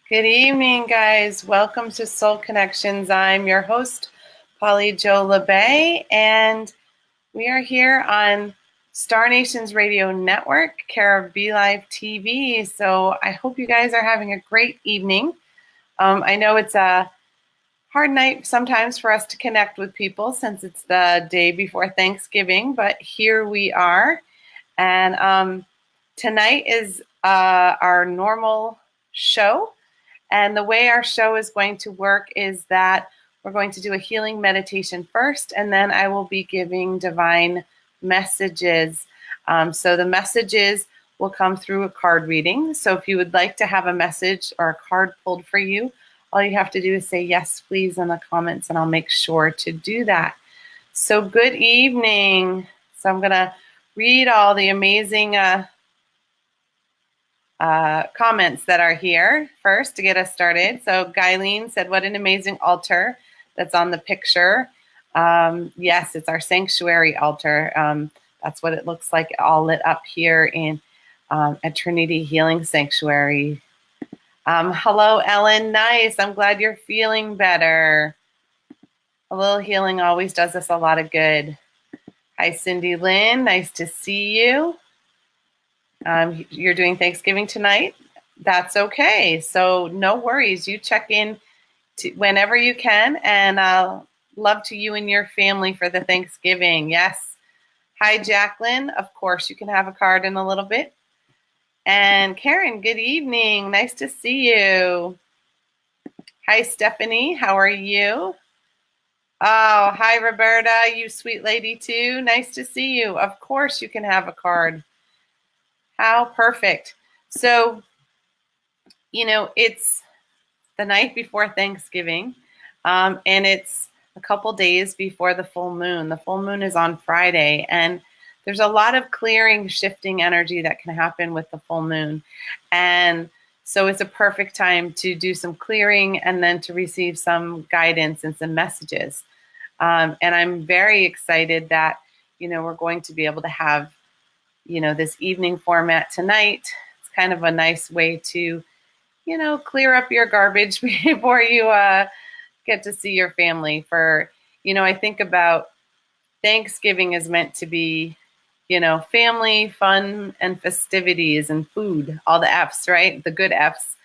Good evening, guys. Welcome to Soul Connections. I'm your host, Jo Labbé, and we are here on Star Nations Radio Network, care of Be Live TV. So I hope you guys are having a great evening. I know it's a hard night sometimes for us to connect with people since it's the day before Thanksgiving, but here we are. And tonight is our normal show. And the way our show is going to work is that we're going to do a healing meditation first, and then I will be giving divine messages. So the messages will come through a card reading. So if you would like to have a message or a card pulled for you, all you have to do is say yes, please, in the comments, and I'll make sure to do that. So good evening. So I'm going to read all the amazing comments that are here first to get us started. So Guyleen said, what an amazing altar that's on the picture. Yes, it's our sanctuary altar. That's what it looks like, all lit up here in at Trinity Healing Sanctuary. Hello, Ellen. Nice. I'm glad you're feeling better. A little healing always does us a lot of good. Hi, Cindy Lynn. Nice to see you. You're doing Thanksgiving tonight? That's okay. So no worries. You check in whenever you can, and love to you and your family for the Thanksgiving. Yes. Hi, Jacqueline. Of course, you can have a card in a little bit. And Karen, good evening. Nice to see you. Hi, Stephanie. How are you? Oh, hi, Roberta. You sweet lady too. Nice to see you. Of course, you can have a card. How perfect. So, it's the night before Thanksgiving, and it's a couple days before the full moon. The full moon is on Friday, and there's a lot of clearing, shifting energy that can happen with the full moon. And so it's a perfect time to do some clearing and then to receive some guidance and some messages. And I'm very excited that, we're going to be able to have this evening format tonight. It's kind of a nice way to, clear up your garbage before you get to see your family. For, I think about Thanksgiving is meant to be, family, fun, and festivities and food, all the F's, right? The good F's.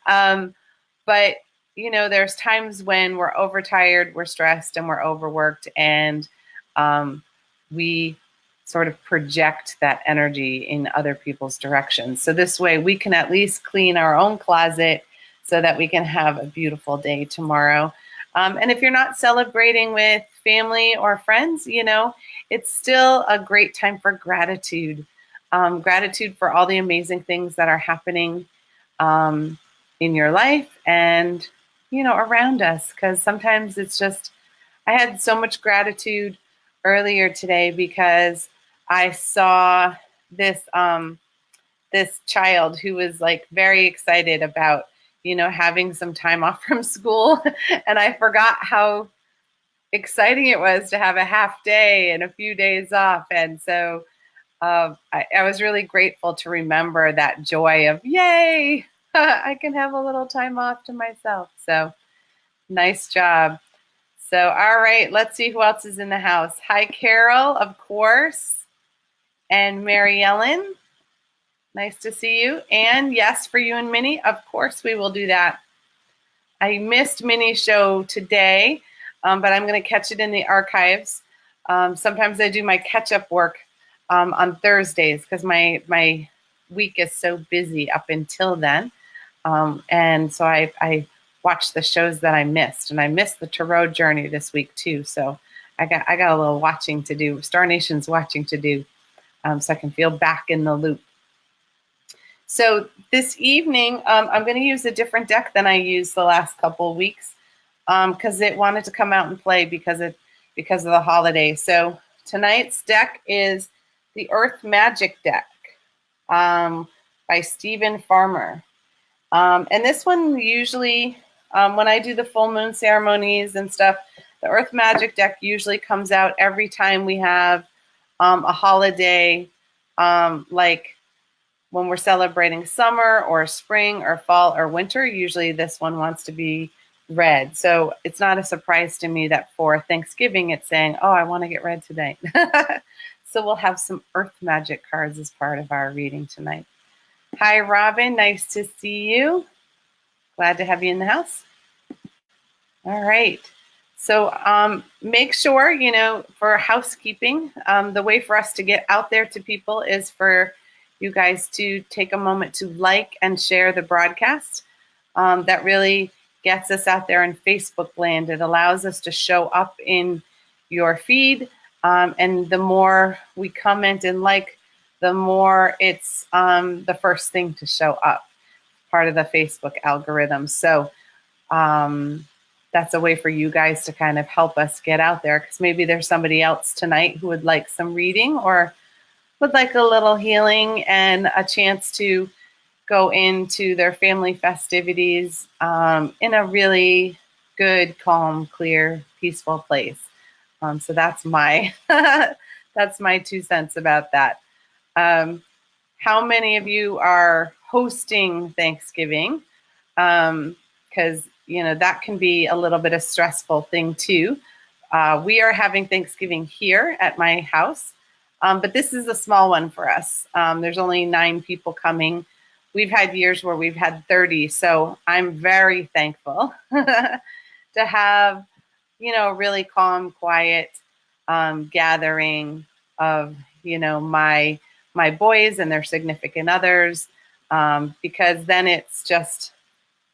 But, there's times when we're overtired, we're stressed, and we're overworked, and we sort of project that energy in other people's directions. So this way we can at least clean our own closet so that we can have a beautiful day tomorrow. And if you're not celebrating with family or friends, it's still a great time for gratitude. Gratitude for all the amazing things that are happening in your life and, around us. Because sometimes it's just, I had so much gratitude earlier today because I saw this this child who was like very excited about, having some time off from school. And I forgot how exciting it was to have a half day and a few days off. And so I was really grateful to remember that joy of, yay, I can have a little time off to myself. So nice job. So, all right, let's see who else is in the house. Hi, Carol, of course. And Mary Ellen, nice to see you. And yes, for you and Minnie, of course we will do that. I missed Minnie's show today, but I'm going to catch it in the archives. Sometimes I do my catch-up work on Thursdays because my week is so busy up until then. And so I watch the shows that I missed, and I missed the Tarot Journey this week too. So I got a little watching to do, Star Nation's watching to do. So I can feel back in the loop. So this evening, I'm going to use a different deck than I used the last couple of weeks because it wanted to come out and play because of the holiday. So tonight's deck is the Earth Magic deck by Stephen Farmer. And this one usually, when I do the full moon ceremonies and stuff, the Earth Magic deck usually comes out every time we have a holiday, like when we're celebrating summer or spring or fall or winter, usually this one wants to be red. So it's not a surprise to me that for Thanksgiving, it's saying, oh, I want to get red today. So we'll have some earth magic cards as part of our reading tonight. Hi, Robin. Nice to see you. Glad to have you in the house. All right. So make sure, you know, for housekeeping, the way for us to get out there to people is for you guys to take a moment to like and share the broadcast. That really gets us out there in Facebook land. It allows us to show up in your feed. And the more we comment and like, the more it's the first thing to show up, part of the Facebook algorithm. So that's a way for you guys to kind of help us get out there, because maybe there's somebody else tonight who would like some reading or would like a little healing and a chance to go into their family festivities in a really good, calm, clear, peaceful place. So that's my that's my 2 cents about that. How many of you are hosting Thanksgiving? Because you know that can be a little bit of stressful thing too. We are having Thanksgiving here at my house, but this is a small one for us. There's only 9 people coming. We've had years where we've had 30, so I'm very thankful to have, you know, a really calm, quiet gathering of, you know, my boys and their significant others, because then it's just,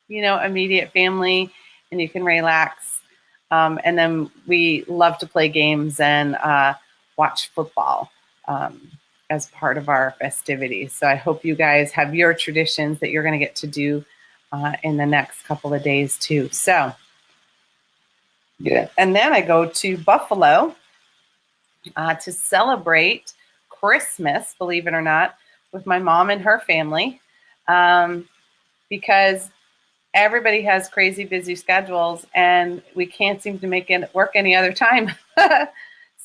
you know, immediate family and you can relax. And then we love to play games and watch football as part of our festivities. So I hope you guys have your traditions that you're going to get to do in the next couple of days too. So, yeah. And then I go to Buffalo to celebrate Christmas, believe it or not, with my mom and her family, because everybody has crazy busy schedules and we can't seem to make it work any other time.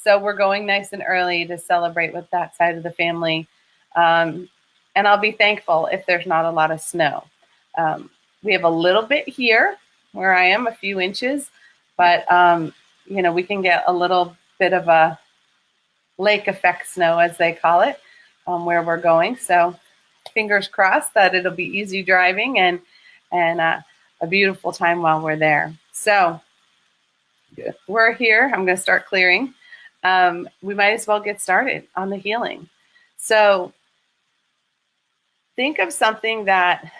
So we're going nice and early to celebrate with that side of the family. And I'll be thankful if there's not a lot of snow. We have a little bit here where I am, a few inches, but you know, we can get a little bit of a lake effect snow, as they call it, where we're going. So fingers crossed that it'll be easy driving and a beautiful time while we're there. So we're here. I'm going to start clearing. We might as well get started on the healing. So think of something that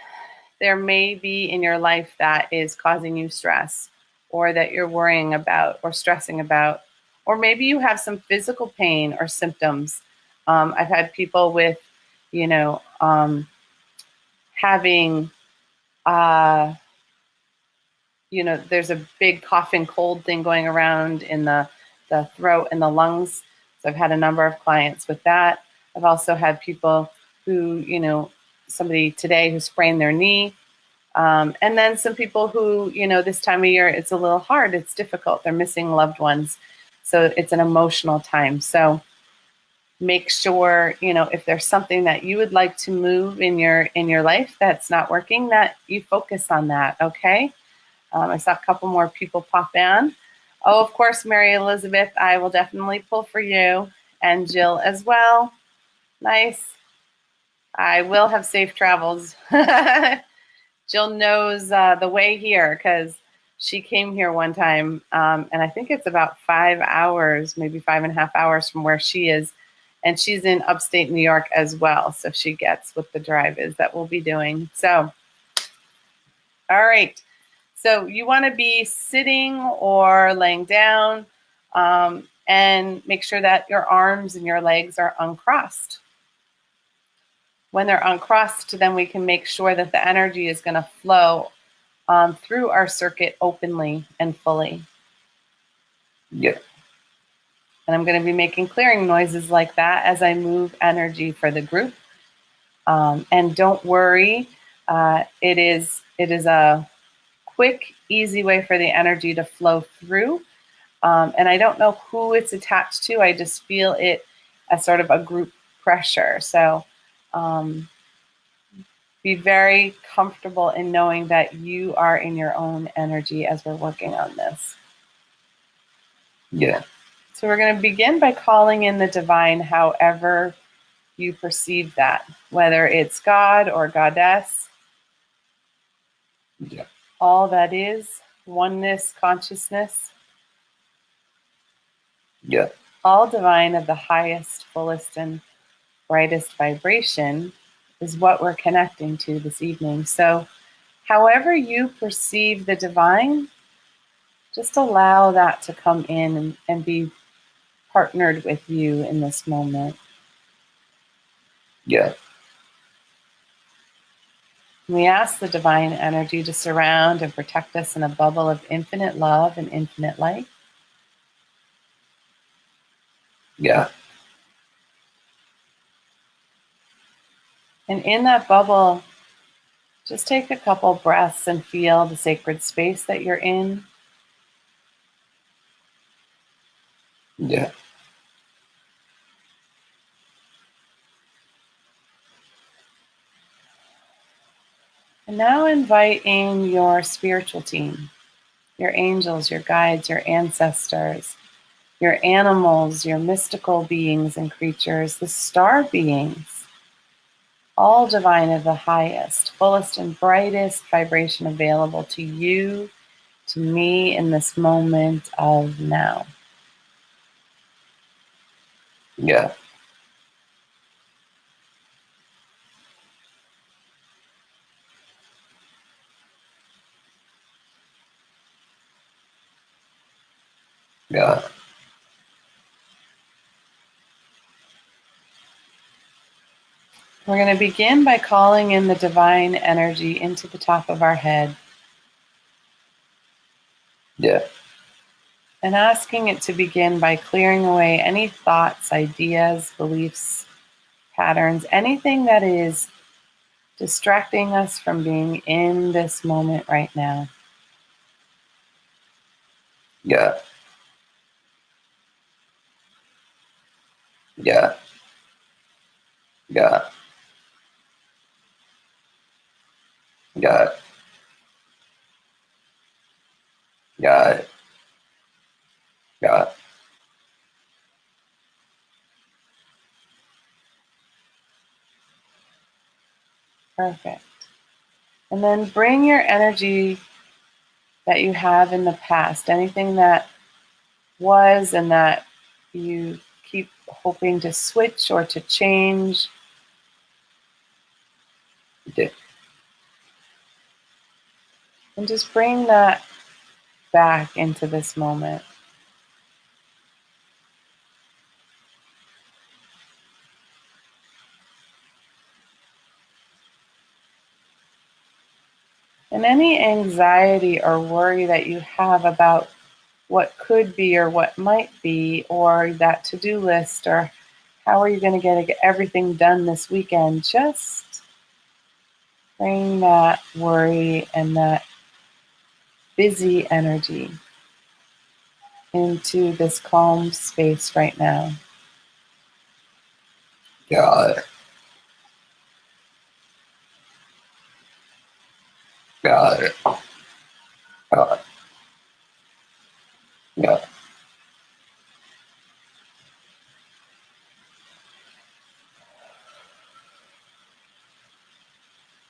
there may be in your life that is causing you stress, or that you're worrying about or stressing about, or maybe you have some physical pain or symptoms. I've had people with, you know, having, you know, there's a big cough and cold thing going around in the throat and the lungs. So I've had a number of clients with that. I've also had people who, you know, somebody today who sprained their knee. And then some people who, you know, this time of year, it's a little hard. It's difficult. They're missing loved ones. So it's an emotional time. So make sure, you know, if there's something that you would like to move in your life that's not working, that you focus on that. Okay. I saw a couple more people pop in. Oh, of course, Mary Elizabeth, I will definitely pull for you, and Jill as well. Nice. I will have safe travels. Jill knows the way here because she came here one time, and I think it's about 5 hours, maybe 5.5 hours from where she is, and she's in upstate New York as well, so she gets what the drive is that we'll be doing. So, all right. So you want to be sitting or laying down, and make sure that your arms and your legs are uncrossed. When they're uncrossed, then we can make sure that the energy is going to flow through our circuit openly and fully. Yeah. And I'm going to be making clearing noises like that as I move energy for the group. And don't worry, it is a quick, easy way for the energy to flow through. And I don't know who it's attached to. I just feel it as sort of a group pressure. So Be very comfortable in knowing that you are in your own energy as we're working on this. Yeah. So we're going to begin by calling in the divine however you perceive that, whether it's God or Goddess. Yeah. All that is, oneness, consciousness. Yeah. All divine of the highest, fullest, and brightest vibration is what we're connecting to this evening. So however you perceive the divine, just allow that to come in and be partnered with you in this moment. Yeah. We ask the divine energy to surround and protect us in a bubble of infinite love and infinite light. Yeah. And in that bubble, just take a couple breaths and feel the sacred space that you're in. Yeah. And now invite in your spiritual team, your angels, your guides, your ancestors, your animals, your mystical beings and creatures, the star beings, all divine of the highest, fullest, and brightest vibration available to you, to me in this moment of now. Yeah. Yeah. We're going to begin by calling in the divine energy into the top of our head Yeah. and asking it to begin by clearing away any thoughts, ideas, beliefs, patterns, anything that is distracting us from being in this moment right now. Yeah. Yeah. Yeah. Yeah. Yeah. Yeah. Perfect. And then bring your energy that you have in the past, anything that was and that you keep hoping to switch or to change, Yeah. and just bring that back into this moment. And any anxiety or worry that you have about what could be or what might be, or that to-do list, or how are you going to get everything done this weekend, just bring that worry and that busy energy into this calm space right now. Yeah. Yeah. Yeah. Yeah.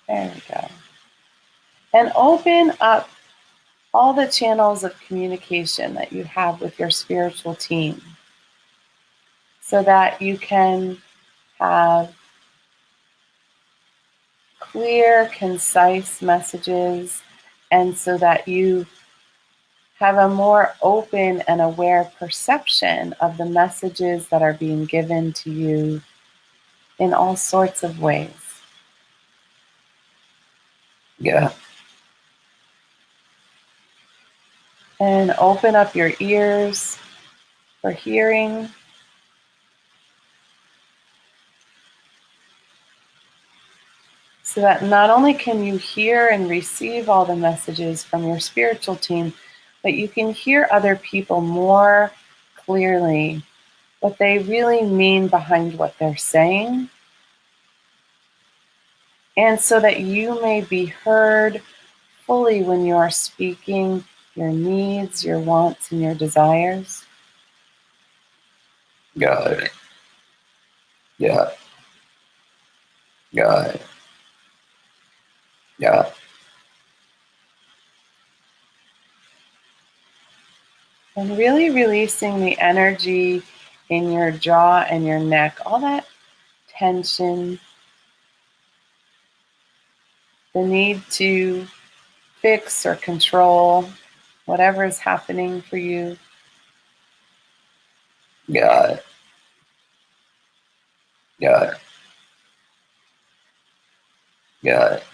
There we go. And open up all the channels of communication that you have with your spiritual team so that you can have clear, concise messages, and so that you have a more open and aware perception of the messages that are being given to you in all sorts of ways. Yeah. And open up your ears for hearing. So that not only can you hear and receive all the messages from your spiritual team, but you can hear other people more clearly, what they really mean behind what they're saying, And so that you may be heard fully when you are speaking your needs, your wants, and your desires. Got it. Yeah. Got it. Yeah. And really releasing the energy in your jaw and your neck, all that tension, the need to fix or control whatever is happening for you. Got it. Got it. Got it.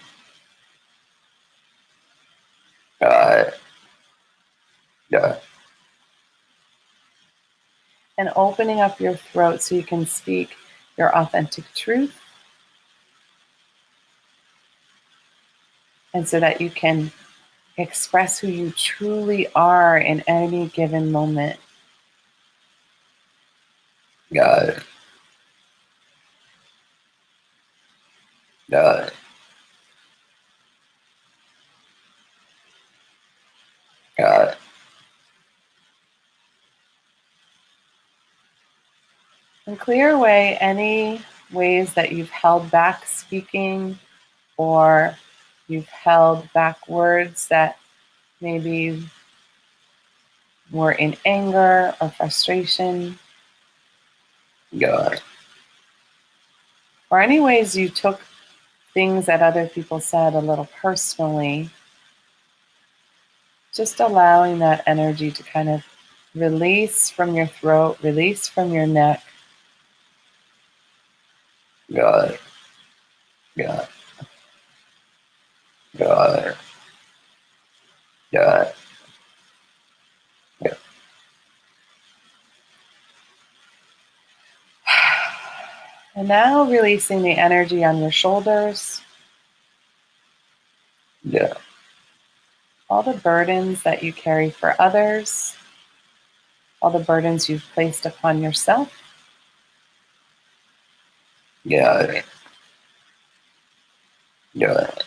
Got it. Got it. And opening up your throat so you can speak your authentic truth. And so that you can express who you truly are in any given moment. Got it. Got it. Got it. And clear away any ways that you've held back speaking, or you've held back words that maybe were in anger or frustration, Got it. or any ways you took things that other people said a little personally. Just allowing that energy to kind of release from your throat, release from your neck. Got it. Got it. Got it. Got it. Yeah. And now releasing the energy on your shoulders, Yeah. all the burdens that you carry for others, all the burdens you've placed upon yourself. Got it. Got it.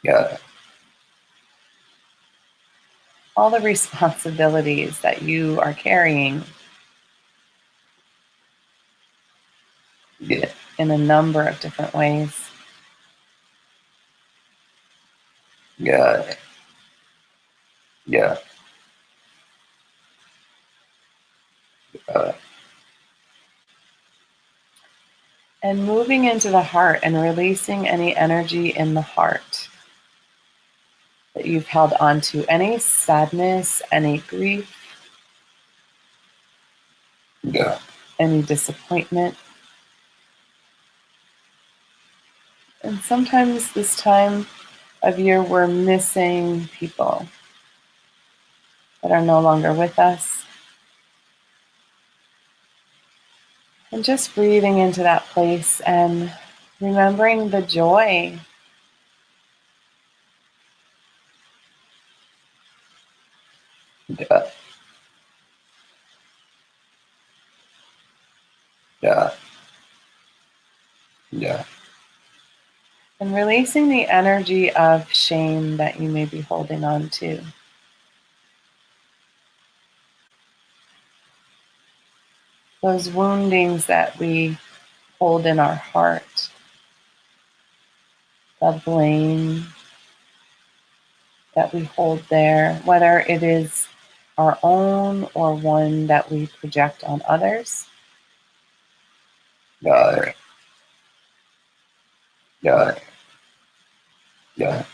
Got it. All the responsibilities that you are carrying Yeah. in a number of different ways. Got it. Yeah. And moving into the heart and releasing any energy in the heart that you've held onto, any sadness, any grief, Yeah. any disappointment. And sometimes this time of year we're missing people that are no longer with us. And just breathing into that place and remembering the joy Yeah. Yeah. Yeah. and releasing the energy of shame that you may be holding on to. Those woundings that we hold in our heart, the blame that we hold there, whether it is our own or one that we project on others. Got it. Got it. Got it.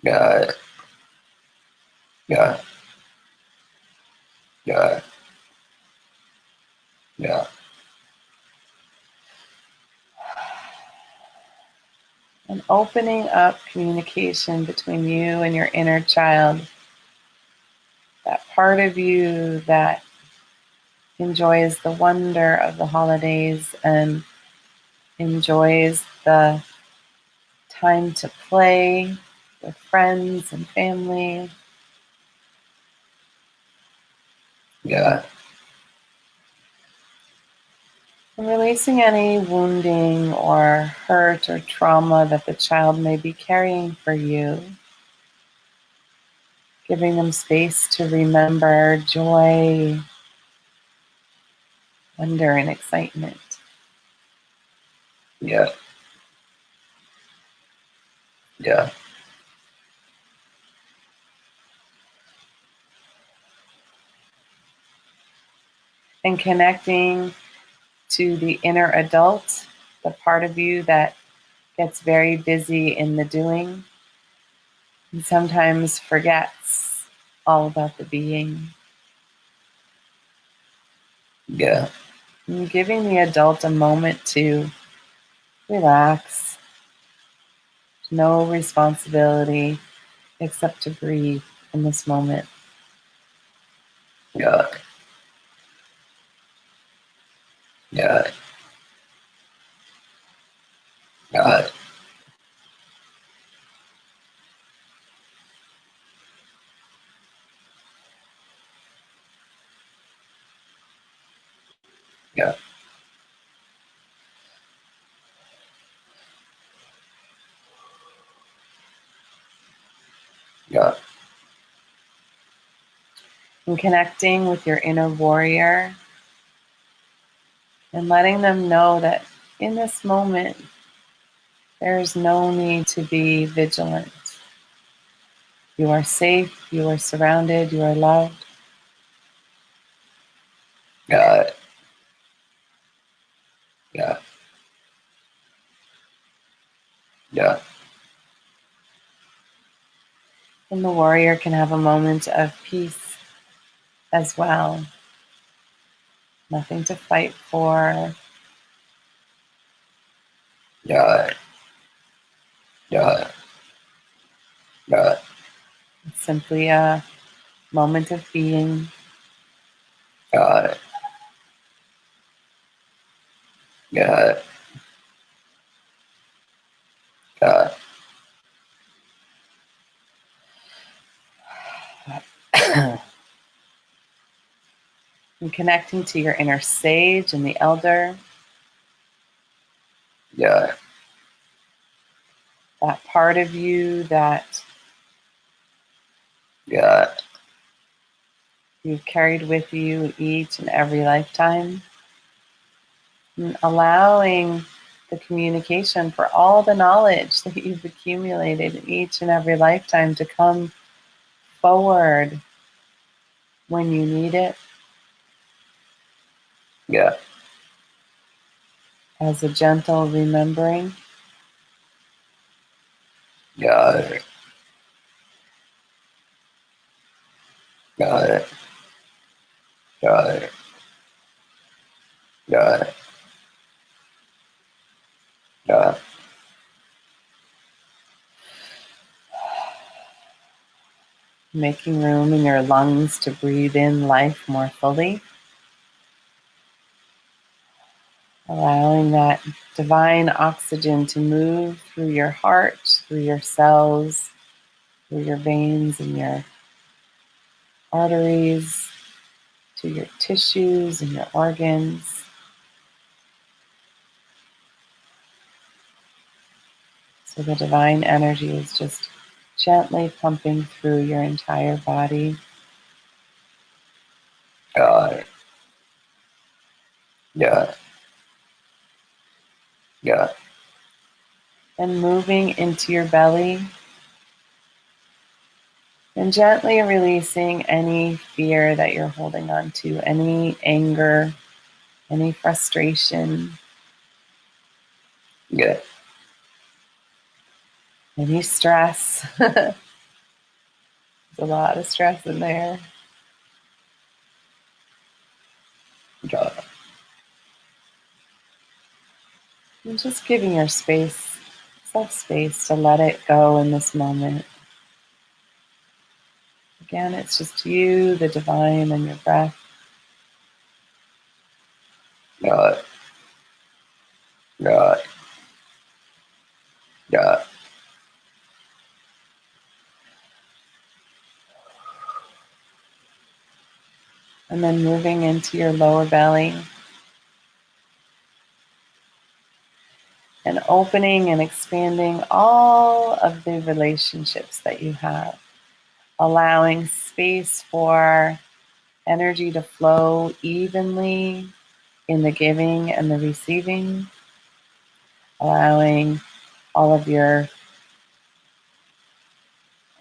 Got it. Got it. Got it. Yeah. And opening up communication between you and your inner child, that part of you that enjoys the wonder of the holidays and enjoys the time to play with friends and family. Yeah. And releasing any wounding or hurt or trauma that the child may be carrying for you. Giving them space to remember joy, wonder, and excitement. Yeah. Yeah. And connecting to the inner adult, the part of you that gets very busy in the doing and sometimes forgets all about the being. Yeah. And giving the adult a moment to relax, no responsibility except to breathe in this moment. Yeah. Yeah. Yeah. Yeah. Yeah. And connecting with your inner warrior and letting them know that in this moment, there's no need to be vigilant. You are safe, you are surrounded, you are loved. Yeah. Yeah. Yeah. And the warrior can have a moment of peace as well. Nothing to fight for. Yeah. Yeah. Yeah. It's simply a moment of being. Yeah. Yeah. Yeah. And connecting to your inner sage and the elder, Yeah. that part of you that Yeah. you've carried with you each and every lifetime. And allowing the communication for all the knowledge that you've accumulated in each and every lifetime to come forward when you need it Yeah. as a gentle remembering. Yeah. Yeah. Yeah. Yeah. Yeah. Making room in your lungs to breathe in life more fully. Allowing that divine oxygen to move through your heart, through your cells, through your veins and your arteries, to your tissues and your organs. So the divine energy is just gently pumping through your entire body. Yeah. Yeah. Yeah. And moving into your belly and gently releasing any fear that you're holding on to, any anger, any frustration, Yeah. any stress. There's a lot of stress in there. Yeah. And just giving yourself space to let it go in this moment. Again, it's just you, the divine, and your breath. Yeah. Yeah. Yeah. And then moving into your lower belly and opening and expanding all of the relationships that you have, allowing space for energy to flow evenly in the giving and the receiving, allowing all of your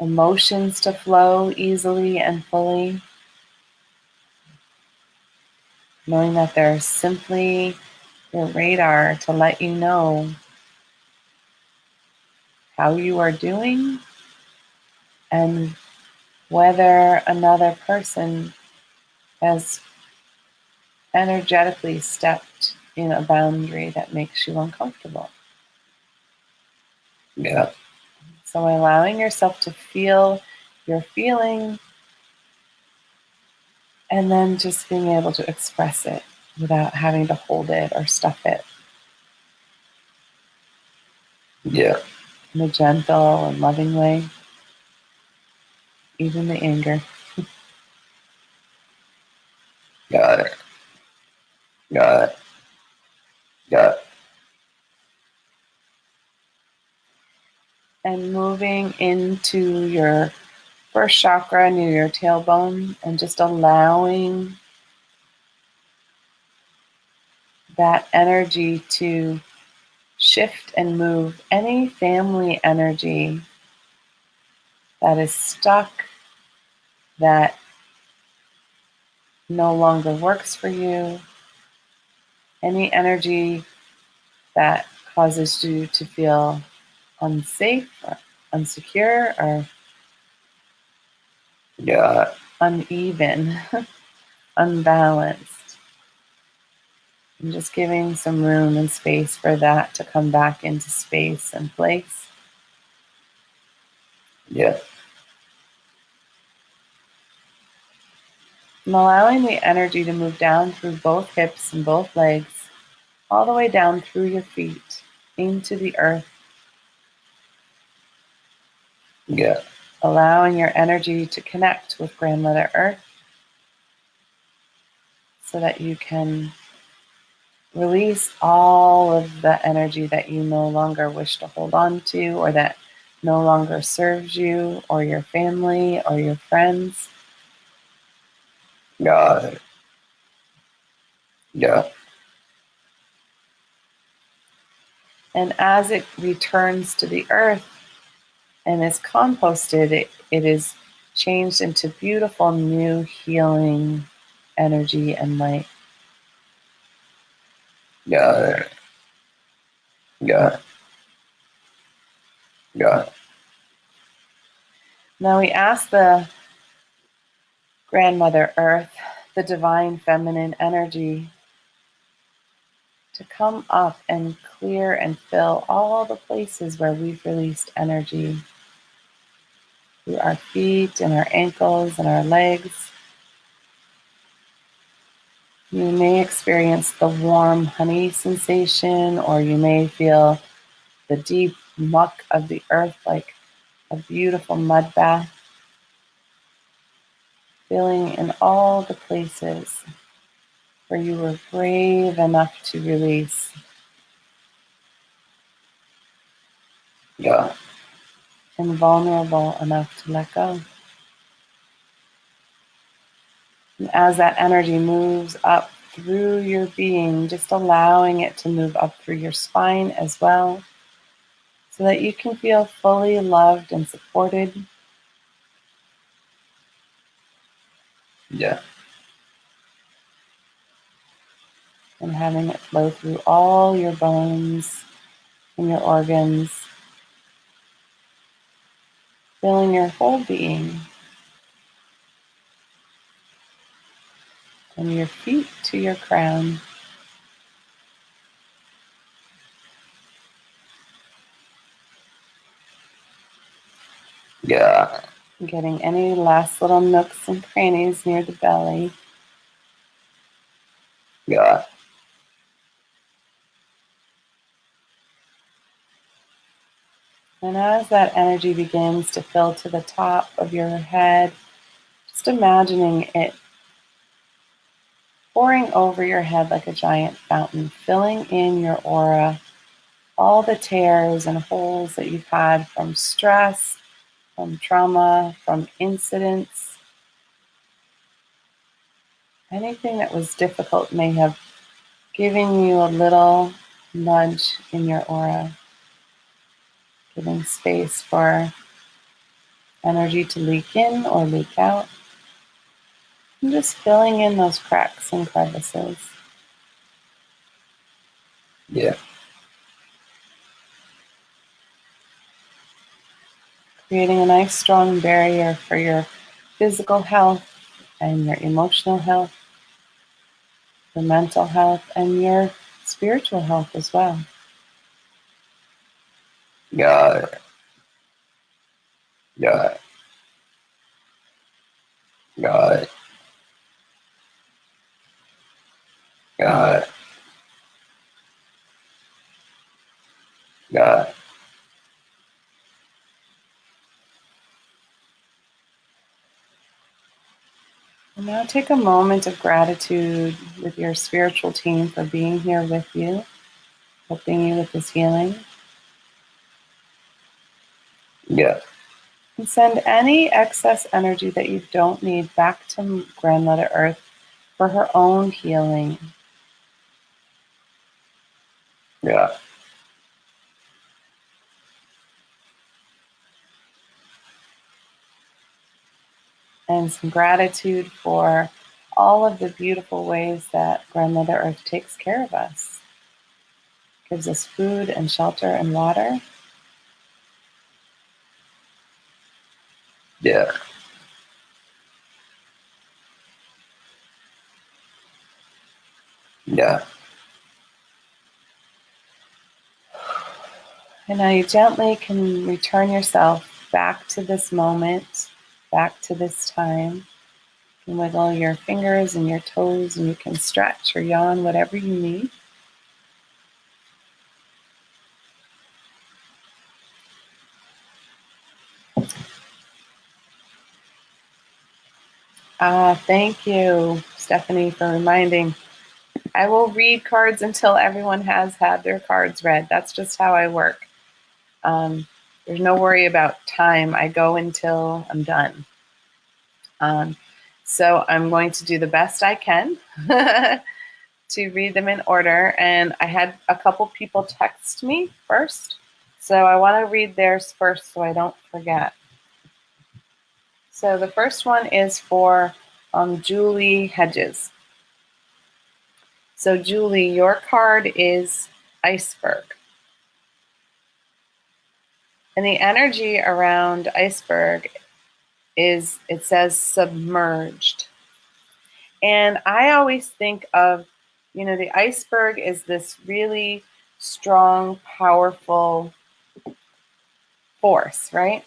emotions to flow easily and fully, knowing that they're simply your radar to let you know how you are doing and whether another person has energetically stepped in a boundary that makes you uncomfortable. Yeah. So allowing yourself to feel your feeling and then just being able to express it without having to hold it or stuff it Yeah. in a gentle and loving way, even the anger. Got it. Got it. Got it. And moving into your first chakra near your tailbone and just allowing that energy to shift and move any family energy that is stuck, that no longer works for you, any energy that causes you to feel unsafe or unsecure or Got it. uneven, unbalanced. And just giving some room and space for that to come back into space and place. Yeah. And allowing the energy to move down through both hips and both legs, all the way down through your feet into the earth. Yeah. Allowing your energy to connect with Grandmother Earth so that you can release all of the energy that you no longer wish to hold on to or that no longer serves you or your family or your friends. Got it. Yeah. And as it returns to the earth and is composted, it is changed into beautiful new healing energy and light. Got it. Got it. Got it. Now we ask the Grandmother Earth, the divine feminine energy, to come up and clear and fill all the places where we've released energy through our feet and our ankles and our legs. You may experience the warm honey sensation, or you may feel the deep muck of the earth like a beautiful mud bath, filling in all the places where you were brave enough to release. Yeah. And vulnerable enough to let go. And as that energy moves up through your being, just allowing it to move up through your spine as well, so that you can feel fully loved and supported. Yeah. And having it flow through all your bones and your organs, filling your whole being, from your feet to your crown. Yeah. Getting any last little nooks and crannies near the belly. Yeah. And as that energy begins to fill to the top of your head, just imagining it pouring over your head like a giant fountain, filling in your aura, all the tears and holes that you've had from stress, from trauma, from incidents. Anything that was difficult may have given you a little nudge in your aura, giving space for energy to leak in or leak out. And just filling in those cracks and crevices. Yeah. Creating a nice strong barrier for your physical health and your emotional health, your mental health, and your spiritual health as well. Got it. Got it. Got it. Got it. Got it. And now take a moment of gratitude with your spiritual team for being here with you, helping you with this healing. Yeah. And send any excess energy that you don't need back to Grandmother Earth for her own healing. Yeah. And some gratitude for all of the beautiful ways that Grandmother Earth takes care of us. Gives us food and shelter and water. Yeah. Yeah. And now you gently can return yourself back to this moment, back to this time. You can wiggle your fingers and your toes, and you can stretch or yawn, whatever you need. Thank you, Stephanie, for reminding. I will read cards until everyone has had their cards read. That's just how I work. There's no worry about time. I go until I'm done. So I'm going to do the best I can to read them in order. And I had a couple people text me first. So I want to read theirs first so I don't forget. So the first one is for Julie Hedges. So Julie, your card is Iceberg. And the energy around iceberg is, it says submerged. And I always think of, the iceberg is this really strong, powerful force, right?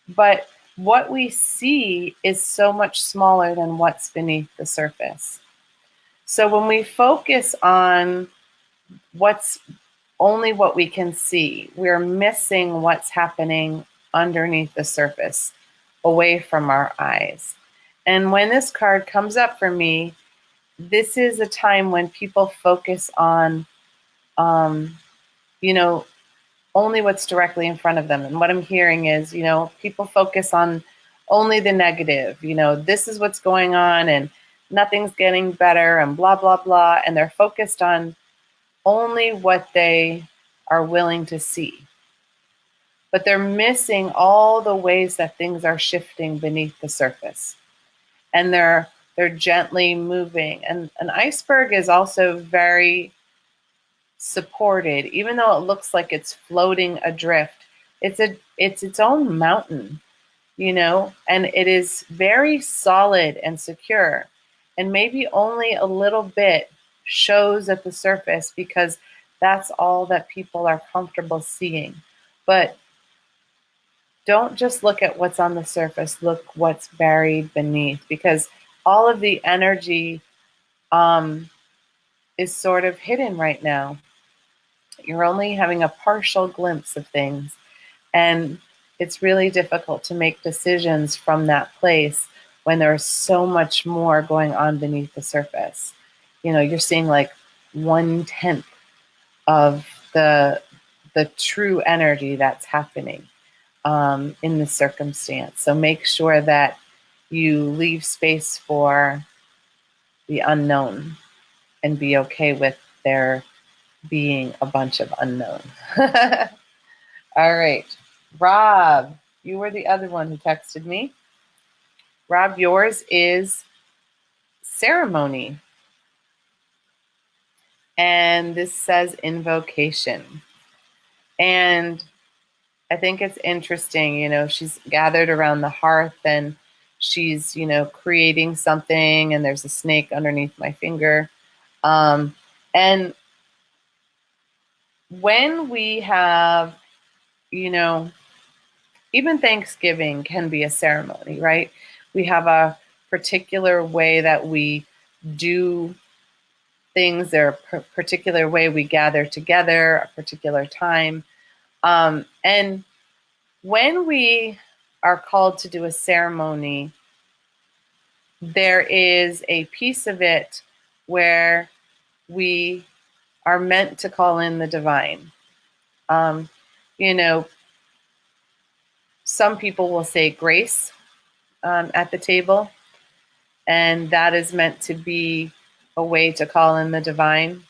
But what we see is so much smaller than what's beneath the surface. So when we focus on what's only what we can see, we're missing what's happening underneath the surface, away from our eyes. And when this card comes up for me, this is a time when people focus on, only what's directly in front of them. And what I'm hearing is, people focus on only the negative, this is what's going on and nothing's getting better and blah, blah, blah. And they're focused on only what they are willing to see. But they're missing all the ways that things are shifting beneath the surface. And they're gently moving. And an iceberg is also very supported, even though it looks like it's floating adrift. It's its own mountain, and it is very solid and secure. And maybe only a little bit shows at the surface because that's all that people are comfortable seeing. But don't just look at what's on the surface, look what's buried beneath, because all of the energy is sort of hidden right now. You're only having a partial glimpse of things, and it's really difficult to make decisions from that place when there's so much more going on beneath the surface. you're seeing like 1/10 of the true energy that's happening in the circumstance. So make sure that you leave space for the unknown and be okay with there being a bunch of unknown. All right. Rob, you were the other one who texted me. Rob, yours is ceremony. And this says invocation. And I think it's interesting, she's gathered around the hearth and she's, creating something, and there's a snake underneath my finger. And when we have, even Thanksgiving can be a ceremony, right? We have a particular way that we do things, or a particular way we gather together, a particular time. And when we are called to do a ceremony, there is a piece of it where we are meant to call in the divine. You know, some people will say grace at the table, and that is meant to be a way to call in the divine.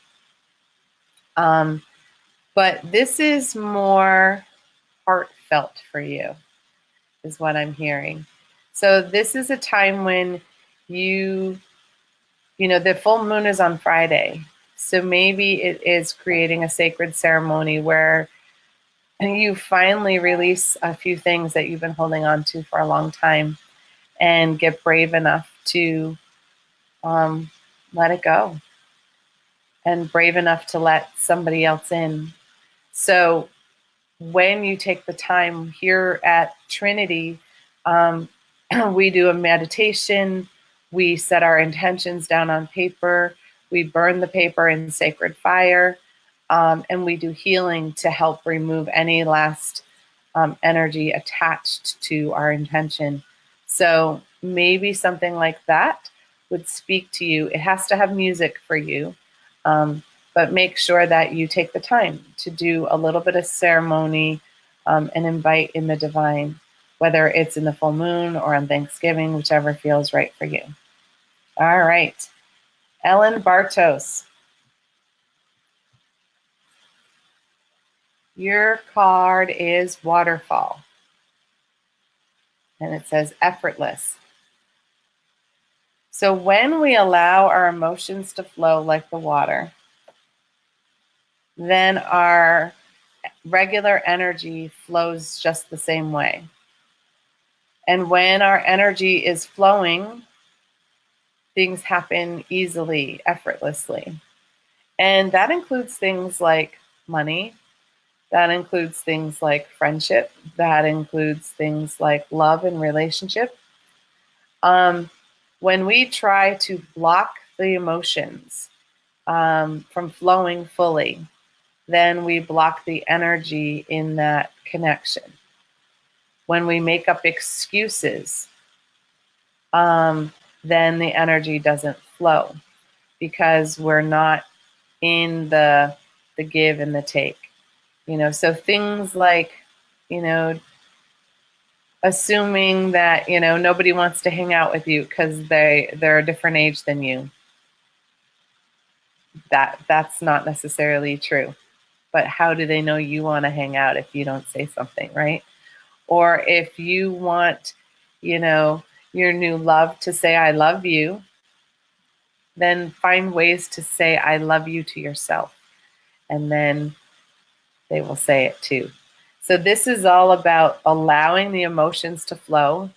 But this is more heartfelt for you, is what I'm hearing. So this is a time when the full moon is on Friday. So maybe it is creating a sacred ceremony where you finally release a few things that you've been holding on to for a long time and get brave enough to let it go, and brave enough to let somebody else in. So when you take the time here at Trinity, we do a meditation, we set our intentions down on paper, we burn the paper in sacred fire, and we do healing to help remove any last energy attached to our intention. So maybe something like that would speak to you. It has to have music for you, but make sure that you take the time to do a little bit of ceremony and invite in the divine, whether it's in the full moon or on Thanksgiving, whichever feels right for you. All right. Ellen Bartos. Your card is Waterfall. And it says effortless. So when we allow our emotions to flow like the water, then our regular energy flows just the same way. And when our energy is flowing, things happen easily, effortlessly. And that includes things like money. That includes things like friendship. That includes things like love and relationship. When we try to block the emotions from flowing fully, then we block the energy in that connection. When we make up excuses, then the energy doesn't flow because we're not in the give and the take. So things like, assuming that, nobody wants to hang out with you because they're a different age than you. That's not necessarily true. But how do they know you want to hang out if you don't say something, right? Or if you want, your new love to say, I love you, then find ways to say, I love you to yourself. And then they will say it too. So this is all about allowing the emotions to flow.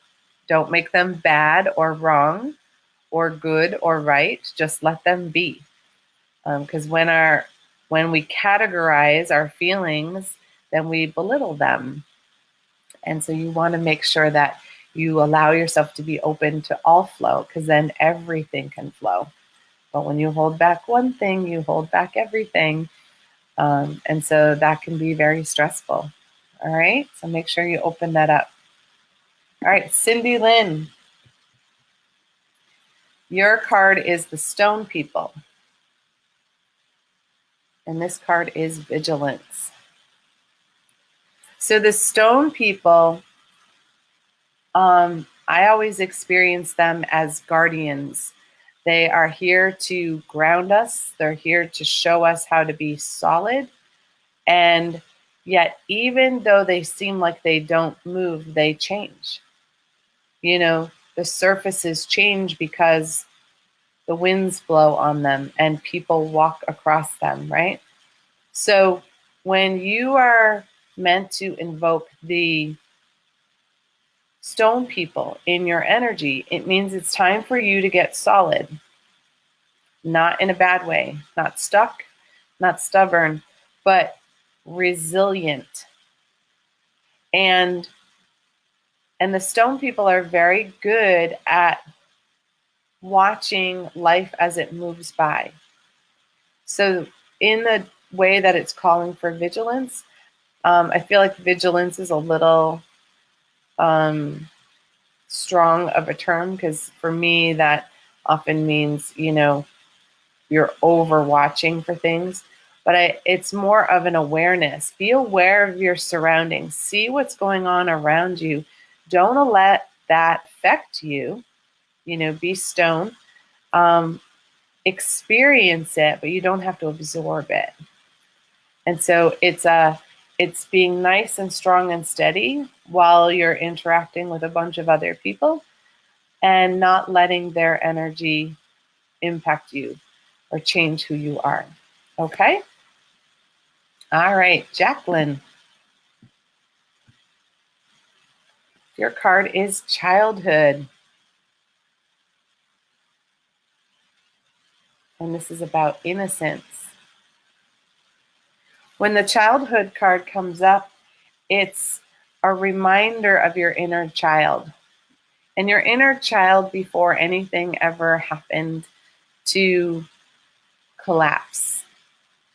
Don't make them bad or wrong or good or right. Just let them be. Because when we categorize our feelings, then we belittle them. And so you want to make sure that you allow yourself to be open to all flow, because then everything can flow. But when you hold back one thing, you hold back everything. And so that can be very stressful. All right. So make sure you open that up. All right. Cindy Lynn. Your card is the Stone People. And this card is vigilance. So the stone people, I always experience them as guardians. They are here to ground us. They're here to show us how to be solid. And yet, even though they seem like they don't move, they change. You know, the surfaces change because the winds blow on them and people walk across them, right? So when you are meant to invoke the stone people in your energy, it means it's time for you to get solid, not in a bad way, not stuck, not stubborn, but resilient. And the stone people are very good at watching life as it moves by. So in the way that it's calling for vigilance, I feel like vigilance is a little strong of a term, because for me that often means, you know, you're overwatching for things. But it's more of an awareness. Be aware of your surroundings. See what's going on around you. Don't let that affect you. You know, be stone. Experience it, but you don't have to absorb it. And so it's being nice and strong and steady while you're interacting with a bunch of other people, and not letting their energy impact you or change who you are. Okay? All right, Jacqueline. Your card is childhood. And this is about innocence. When the childhood card comes up, it's a reminder of your inner child. And your inner child, before anything ever happened to collapse,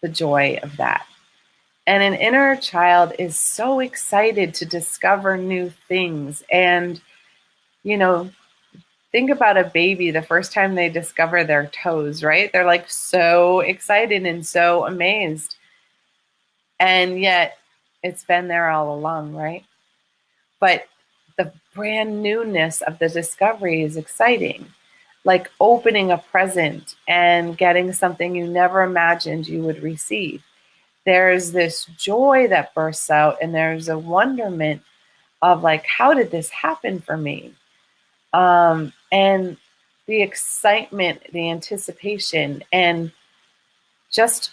the joy of that. And an inner child is so excited to discover new things. And, you know, think about a baby the first time they discover their toes, right? They're like so excited and so amazed. And yet it's been there all along, right? But the brand newness of the discovery is exciting. Like opening a present and getting something you never imagined you would receive. There's this joy that bursts out, and there's a wonderment of like, how did this happen for me? And the excitement, the anticipation, and just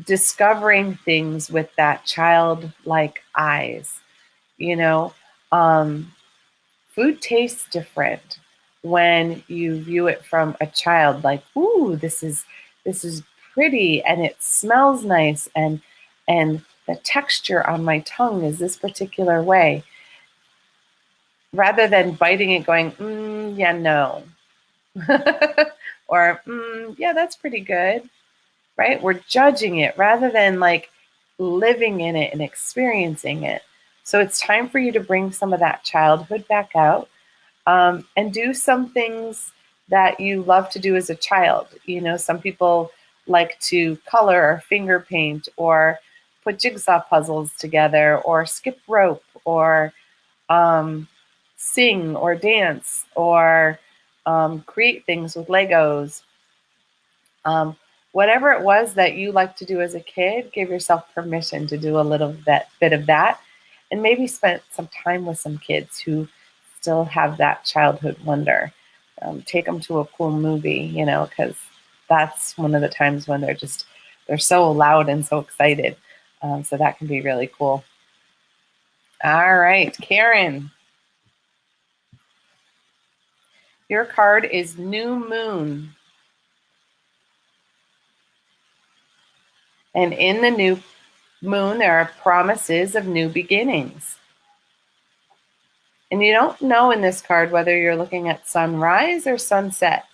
discovering things with that childlike eyes. You know, food tastes different when you view it from a child. Like, ooh, this is pretty, and it smells nice, and the texture on my tongue is this particular way. Rather than biting it, going, yeah, no, or yeah, that's pretty good, right? We're judging it rather than like living in it and experiencing it. So it's time for you to bring some of that childhood back out, and do some things that you love to do as a child. You know, some people like to color or finger paint or put jigsaw puzzles together or skip rope or sing or dance or create things with Legos. Whatever it was that you like to do as a kid, give yourself permission to do a little bit of that, and maybe spend some time with some kids who still have that childhood wonder. Take them to a cool movie, you know, because that's one of the times when they're so loud and so excited. So that can be really cool. All right, Karen. Your card is New Moon. And in the new moon, there are promises of new beginnings. And you don't know in this card whether you're looking at sunrise or sunset.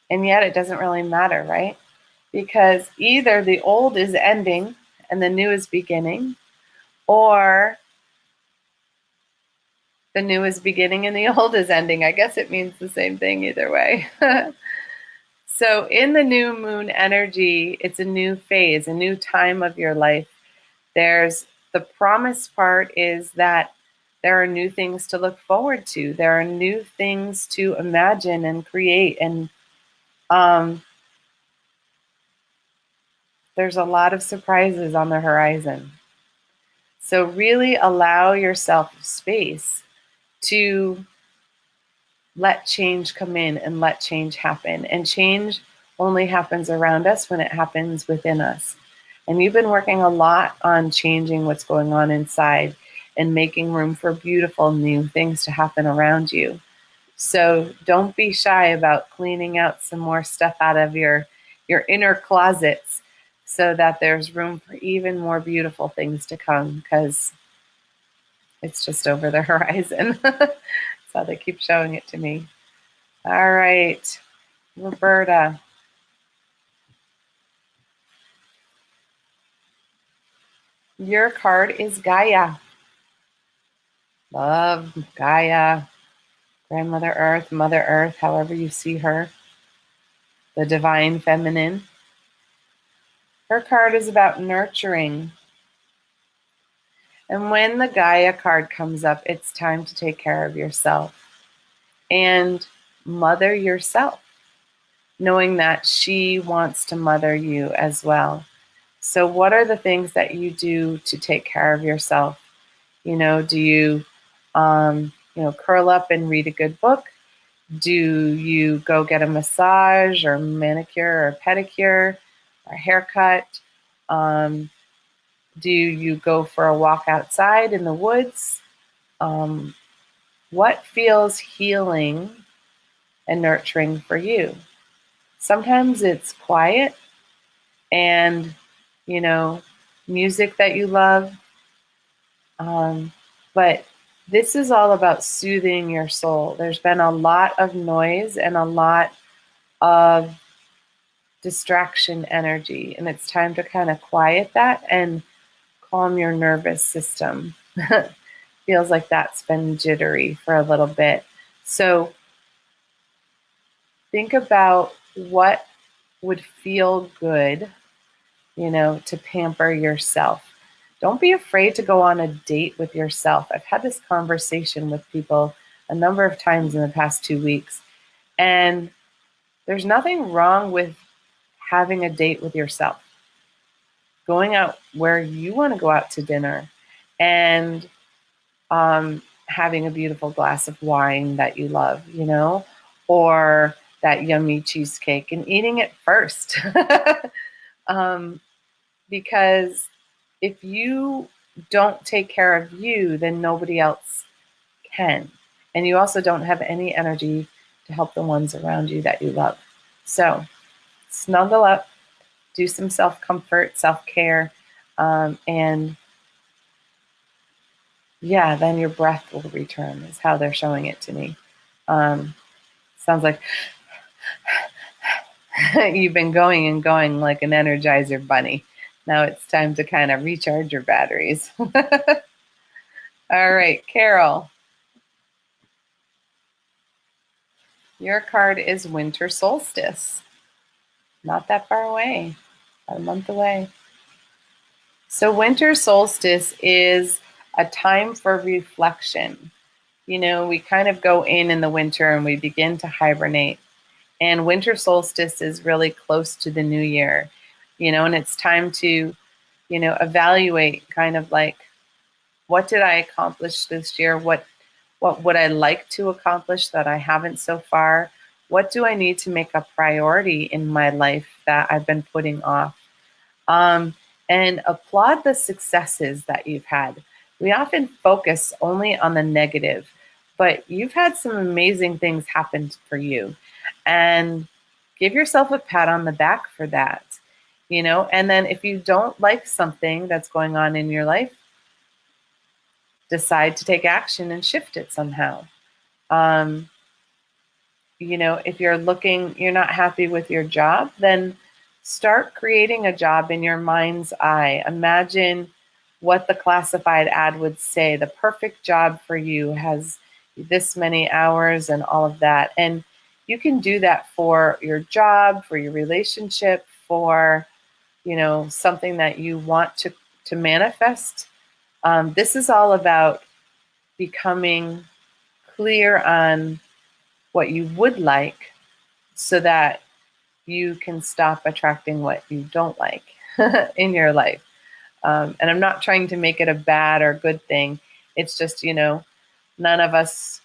And yet it doesn't really matter, right? Because either the old is ending and the new is beginning, or the new is beginning and the old is ending. I guess it means the same thing either way. So in the new moon energy, it's a new phase, a new time of your life. There's the promise part is that there are new things to look forward to. There are new things to imagine and create. And there's a lot of surprises on the horizon. So really allow yourself space to let change come in and let change happen. And change only happens around us when it happens within us. And you've been working a lot on changing what's going on inside and making room for beautiful new things to happen around you. So don't be shy about cleaning out some more stuff out of your inner closets so that there's room for even more beautiful things to come, because it's just over the horizon. That's how they keep showing it to me. All right, Roberta. Your card is Gaia. Love, Gaia, Grandmother Earth, Mother Earth, however you see her. The divine feminine. Her card is about nurturing. And when the Gaia card comes up, it's time to take care of yourself and mother yourself, knowing that she wants to mother you as well. So what are the things that you do to take care of yourself? Do you, curl up and read a good book? Do you go get a massage or manicure or pedicure or haircut? Do you go for a walk outside in the woods? What feels healing and nurturing for you? Sometimes it's quiet and, music that you love. But this is all about soothing your soul. There's been a lot of noise and a lot of distraction energy, and it's time to kind of quiet that and calm your nervous system. Feels like that's been jittery for a little bit. So think about what would feel good, to pamper yourself. Don't be afraid to go on a date with yourself. I've had this conversation with people a number of times in the past 2 weeks, and there's nothing wrong with having a date with yourself. Going out where you want to go out to dinner and having a beautiful glass of wine that you love, or that yummy cheesecake, and eating it first. Because if you don't take care of you, then nobody else can. And you also don't have any energy to help the ones around you that you love. So snuggle up, do some self-comfort, self-care, and then your breath will return is how they're showing it to me. Sounds like you've been going and going like an Energizer bunny. Now it's time to kind of recharge your batteries. All right, Carol. Your card is Winter Solstice. Not that far away, about a month away. So winter solstice is a time for reflection. We kind of go in the winter and we begin to hibernate. And winter solstice is really close to the new year, and it's time to, evaluate kind of like, what did I accomplish this year? What would I like to accomplish that I haven't so far? What do I need to make a priority in my life that I've been putting off? And applaud the successes that you've had. We often focus only on the negative, but you've had some amazing things happen for you. And give yourself a pat on the back for that, and then if you don't like something that's going on in your life, decide to take action and shift it somehow. If you're not happy with your job, then start creating a job in your mind's eye. Imagine what the classified ad would say. The perfect job for you has this many hours and all of that. And you can do that for your job, for your relationship, for, something that you want to manifest. This is all about becoming clear on what you would like so that you can stop attracting what you don't like in your life. And I'm not trying to make it a bad or good thing. It's just, none of us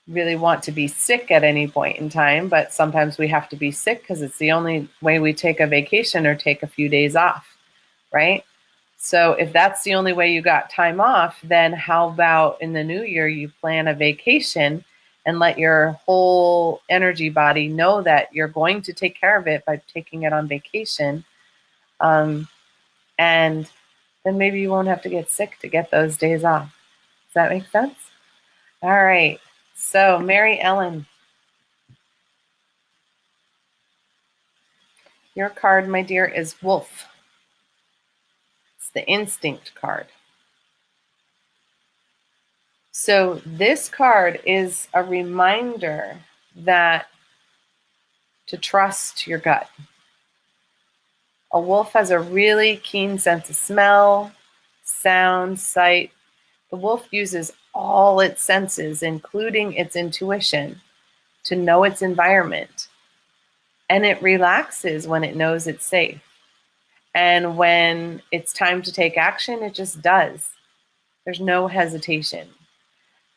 really want to be sick at any point in time, but sometimes we have to be sick because it's the only way we take a vacation or take a few days off, right? So if that's the only way you got time off, then how about in the new year you plan a vacation and let your whole energy body know that you're going to take care of it by taking it on vacation. And then maybe you won't have to get sick to get those days off. Does that make sense? All right. So Mary Ellen, your card, my dear, is Wolf. It's the instinct card. So this card is a reminder that to trust your gut. A wolf has a really keen sense of smell, sound, sight. The wolf uses all its senses, including its intuition, to know its environment. And it relaxes when it knows it's safe. And when it's time to take action, it just does. There's no hesitation.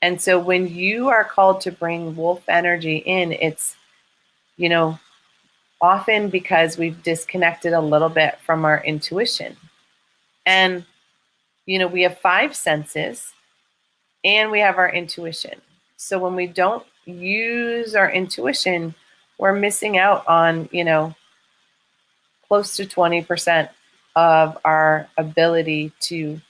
And so when you are called to bring wolf energy in, it's, often because we've disconnected a little bit from our intuition. And, we have 5 senses and we have our intuition. So when we don't use our intuition, we're missing out on, close to 20% of our ability to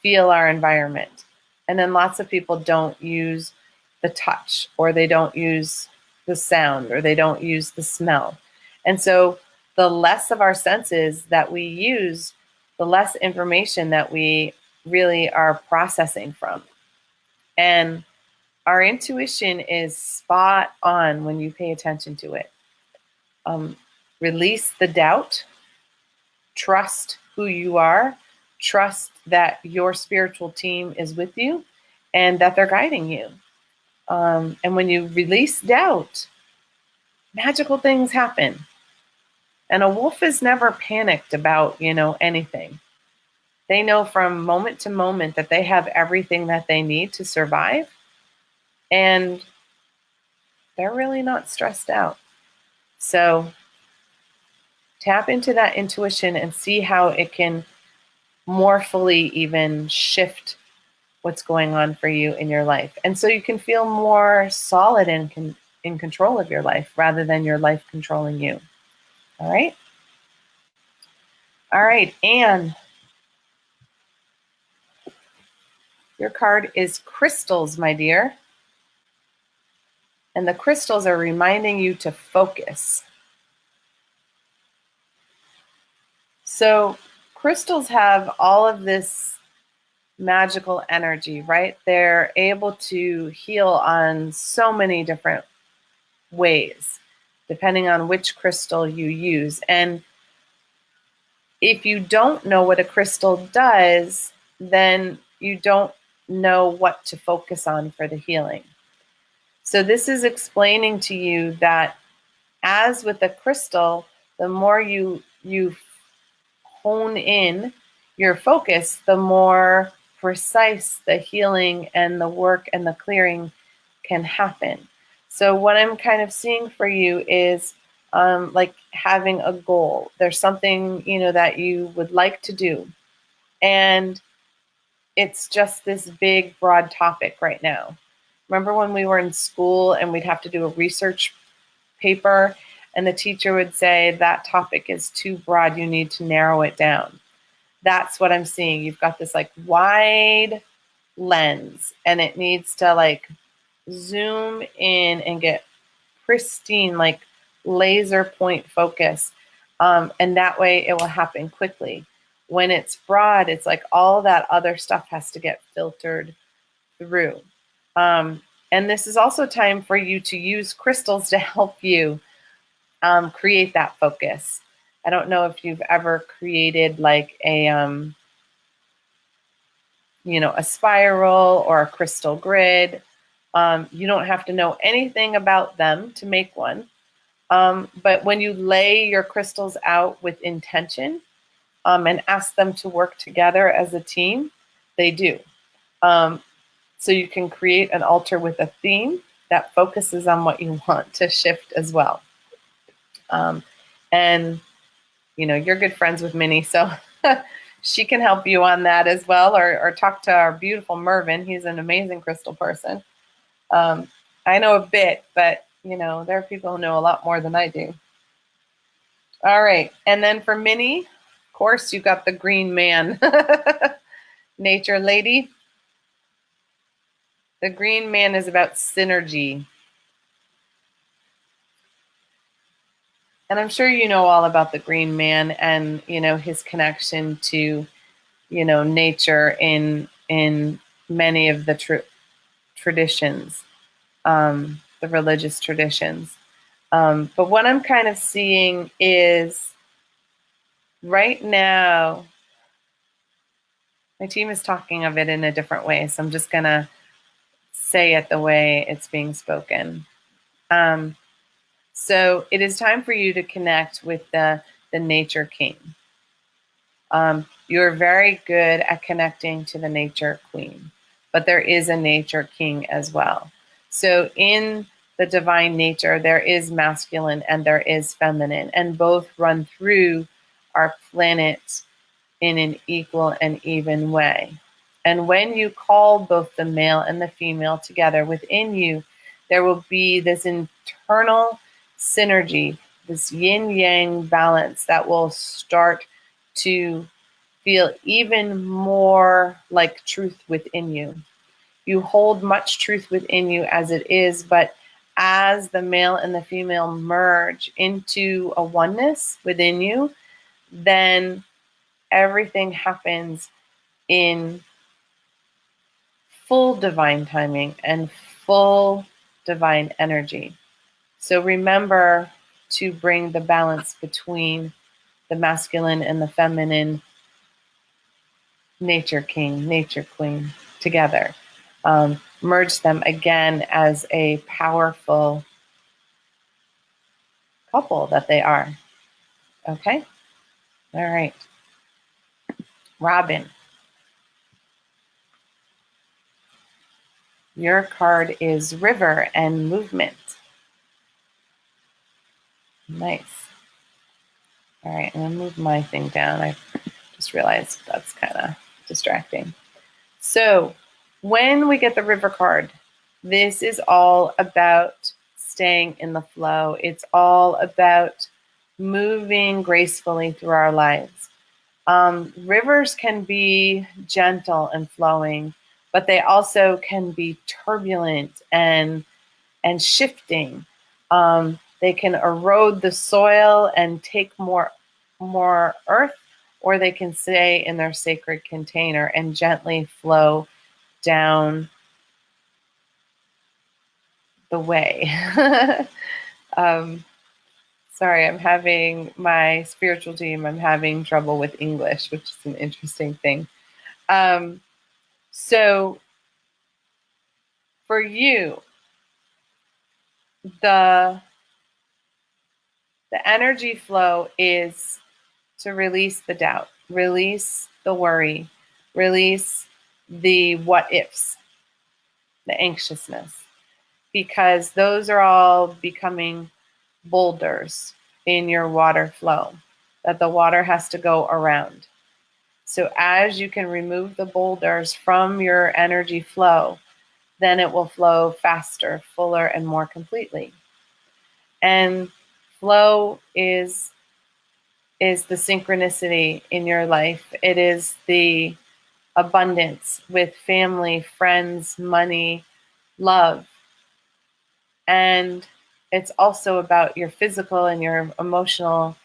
feel our environment. And then lots of people don't use the touch, or they don't use the sound, or they don't use the smell. And so the less of our senses that we use, the less information that we really are processing from. And our intuition is spot on when you pay attention to it. Release the doubt. Trust who you are. Trust that your spiritual team is with you and that they're guiding you. And when you release doubt, magical things happen. And a wolf is never panicked about, anything. They know from moment to moment that they have everything that they need to survive. And they're really not stressed out. So tap into that intuition and see how it can more fully even shift what's going on for you in your life. And so you can feel more solid and in control of your life rather than your life controlling you. All right? All right, Anne. Your card is crystals, my dear. And the crystals are reminding you to focus. So crystals have all of this magical energy, right? They're able to heal on so many different ways, depending on which crystal you use. And if you don't know what a crystal does, then you don't know what to focus on for the healing. So this is explaining to you that as with a crystal, the more you hone in your focus, the more precise the healing and the work and the clearing can happen. So what I'm kind of seeing for you is like having a goal. There's something, that you would like to do. And it's just this big, broad topic right now. Remember when we were in school and we'd have to do a research paper and the teacher would say that topic is too broad, you need to narrow it down. That's what I'm seeing. You've got this like wide lens and it needs to like zoom in and get pristine, like laser point focus. And that way it will happen quickly. When it's broad, it's like all that other stuff has to get filtered through. And this is also time for you to use crystals to help you create that focus. I don't know if you've ever created like a, a spiral or a crystal grid. You don't have to know anything about them to make one. But when you lay your crystals out with intention and ask them to work together as a team, they do. So you can create an altar with a theme that focuses on what you want to shift as well. And, you're good friends with Minnie, so she can help you on that as well, or talk to our beautiful Mervin. He's an amazing crystal person. I know a bit, but, there are people who know a lot more than I do. All right. And then for Minnie, of course, you got the green man, nature lady. The green man is about synergy. And I'm sure you know all about the green man and, his connection to, nature in many of the traditions, the religious traditions. But what I'm kind of seeing is right now, my team is talking of it in a different way. So I'm just going to say it the way it's being spoken. So it is time for you to connect with the nature king. You're very good at connecting to the nature queen, but there is a nature king as well. So in the divine nature, there is masculine and there is feminine, and both run through our planet in an equal and even way. And when you call both the male and the female together within you, there will be this internal synergy, this yin-yang balance that will start to feel even more like truth within you. You hold much truth within you as it is, but as the male and the female merge into a oneness within you, then everything happens in full divine timing and full divine energy. So remember to bring the balance between the masculine and the feminine, nature king, nature queen together. Merge them again as a powerful couple that they are. Okay? All right. Robin. Your card is river and movement. Nice. All right, I'm going to move my thing down. I just realized that's kind of distracting. So when we get the river card, this is all about staying in the flow. It's all about moving gracefully through our lives. Rivers can be gentle and flowing, but they also can be turbulent and shifting. They can erode the soil and take more earth, or they can stay in their sacred container and gently flow down the way. Sorry, I'm having my spiritual team, I'm having trouble with English, which is an interesting thing. So for you, the energy flow is to release the doubt, release the worry, release the what ifs, the anxiousness, because those are all becoming boulders in your water flow that the water has to go around. So as you can remove the boulders from your energy flow, then it will flow faster, fuller, and more completely. And flow is the synchronicity in your life. It is the abundance with family, friends, money, love. And it's also about your physical and your emotional,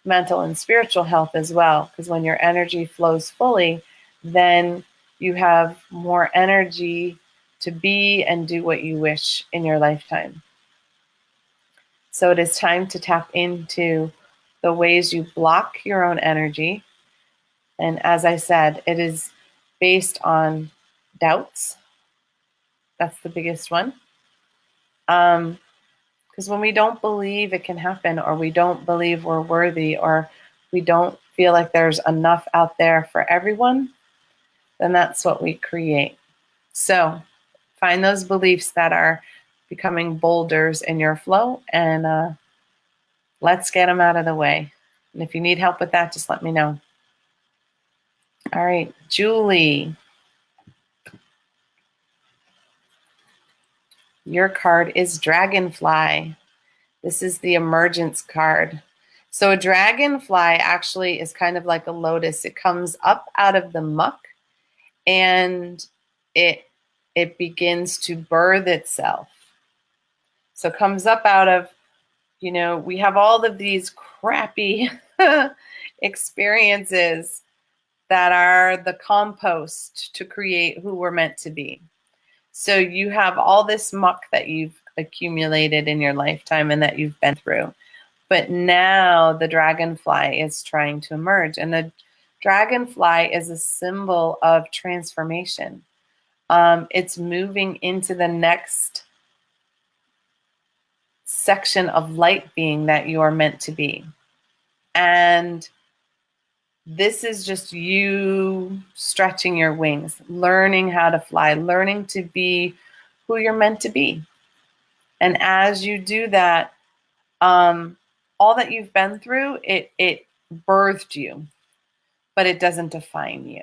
mental, and spiritual health as well. Because when your energy flows fully, then you have more energy to be and do what you wish in your lifetime. So it is time to tap into the ways you block your own energy. And as I said, it is based on doubts. That's the biggest one. Because when we don't believe it can happen, or we don't believe we're worthy, or we don't feel like there's enough out there for everyone, then that's what we create. So find those beliefs that are becoming boulders in your flow, and let's get them out of the way. And if you need help with that, just let me know. All right, Julie. Your card is Dragonfly. This is the emergence card. So a dragonfly actually is kind of like a lotus. It comes up out of the muck, and it begins to birth itself. So it comes up out of, we have all of these crappy experiences that are the compost to create who we're meant to be. So you have all this muck that you've accumulated in your lifetime and that you've been through. But now the dragonfly is trying to emerge. And the dragonfly is a symbol of transformation. It's moving into the next section of light being that you are meant to be. And this is just you stretching your wings, learning how to fly, learning to be who you're meant to be. And as you do that, all that you've been through, it birthed you, but it doesn't define you.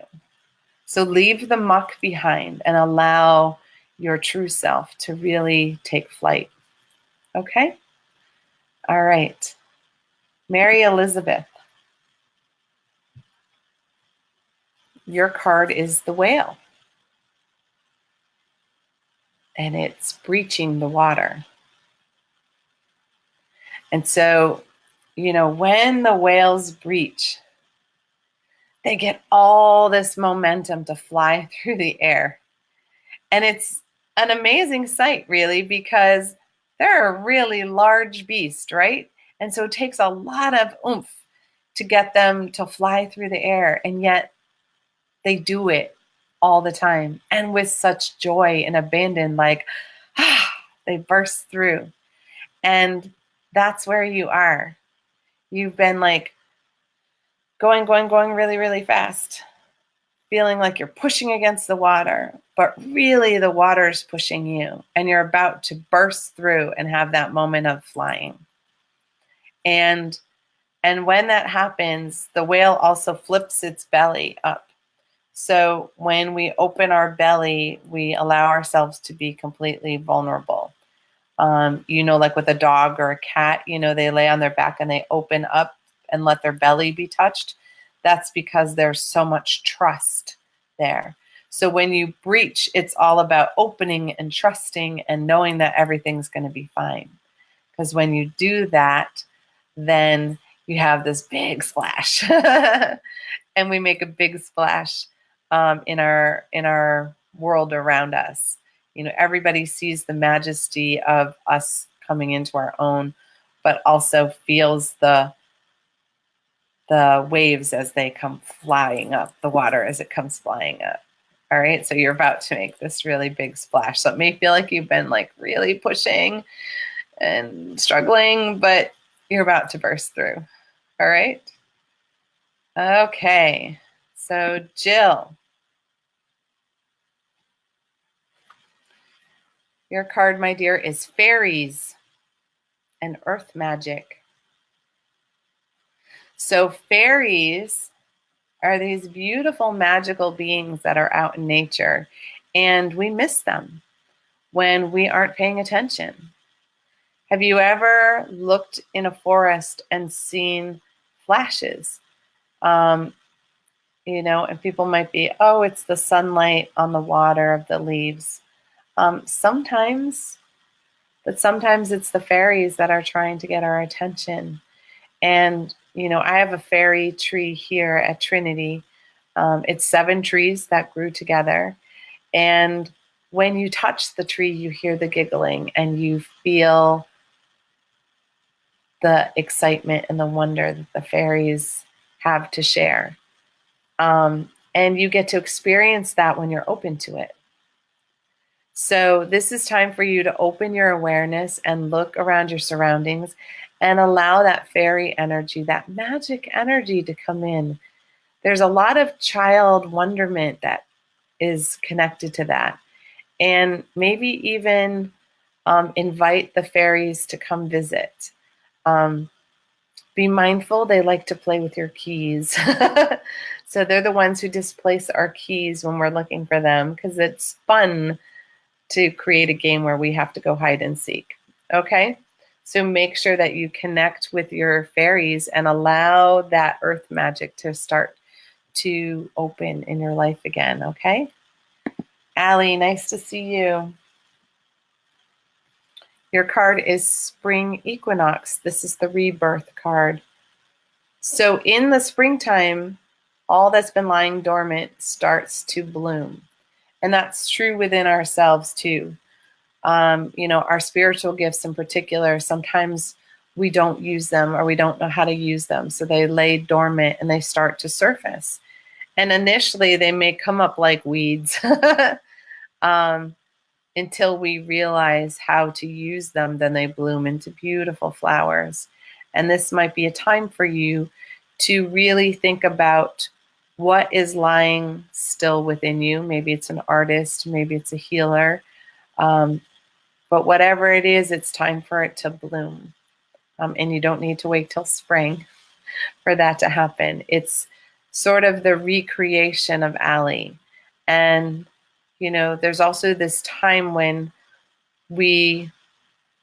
So leave the muck behind and allow your true self to really take flight. Okay? All right. Mary Elizabeth. Your card is the whale. And it's breaching the water. And so, when the whales breach, they get all this momentum to fly through the air. And it's an amazing sight, really, because they're a really large beast, right? And so it takes a lot of oomph to get them to fly through the air. And yet they do it all the time. And with such joy and abandon, like, they burst through. And that's where you are. You've been like going really, really fast, feeling like you're pushing against the water, but really the water is pushing you, and you're about to burst through and have that moment of flying. And when that happens, the whale also flips its belly up. So when we open our belly, we allow ourselves to be completely vulnerable. Like with a dog or a cat, they lay on their back and they open up and let their belly be touched. That's because there's so much trust there. So when you breach, it's all about opening and trusting and knowing that everything's going to be fine. Because when you do that, then you have this big splash. And we make a big splash in our world around us. Everybody sees the majesty of us coming into our own, but also feels the waves as they come flying up, the water as it comes flying up. All right, so you're about to make this really big splash. So it may feel like you've been like really pushing and struggling, but you're about to burst through. All right. Okay, so Jill. Your card, my dear, is Fairies and Earth Magic. So fairies are these beautiful magical beings that are out in nature, and we miss them when we aren't paying attention. Have you ever looked in a forest and seen flashes? And people might be, oh, it's the sunlight on the water of the leaves. Sometimes it's the fairies that are trying to get our attention. And, I have a fairy tree here at Trinity. It's 7 trees that grew together. And when you touch the tree, you hear the giggling and you feel the excitement and the wonder that the fairies have to share. And you get to experience that when you're open to it. So this is time for you to open your awareness and look around your surroundings and allow that fairy energy, that magic energy to come in. There's a lot of child wonderment that is connected to that. And maybe even invite the fairies to come visit. Be mindful, they like to play with your keys. So they're the ones who displace our keys when we're looking for them, because it's fun to create a game where we have to go hide and seek. Okay? So make sure that you connect with your fairies and allow that earth magic to start to open in your life again. Okay? Allie, nice to see you. Your card is Spring Equinox. This is the rebirth card. So in the springtime, all that's been lying dormant starts to bloom. And that's true within ourselves too. Our spiritual gifts in particular, sometimes we don't use them or we don't know how to use them. So they lay dormant and they start to surface. And initially they may come up like weeds until we realize how to use them. Then they bloom into beautiful flowers. And this might be a time for you to really think about what is lying still within you. Maybe it's an artist, maybe it's a healer. But whatever it is, it's time for it to bloom. And you don't need to wait till spring for that to happen. It's sort of the recreation of Allie. And, there's also this time when we,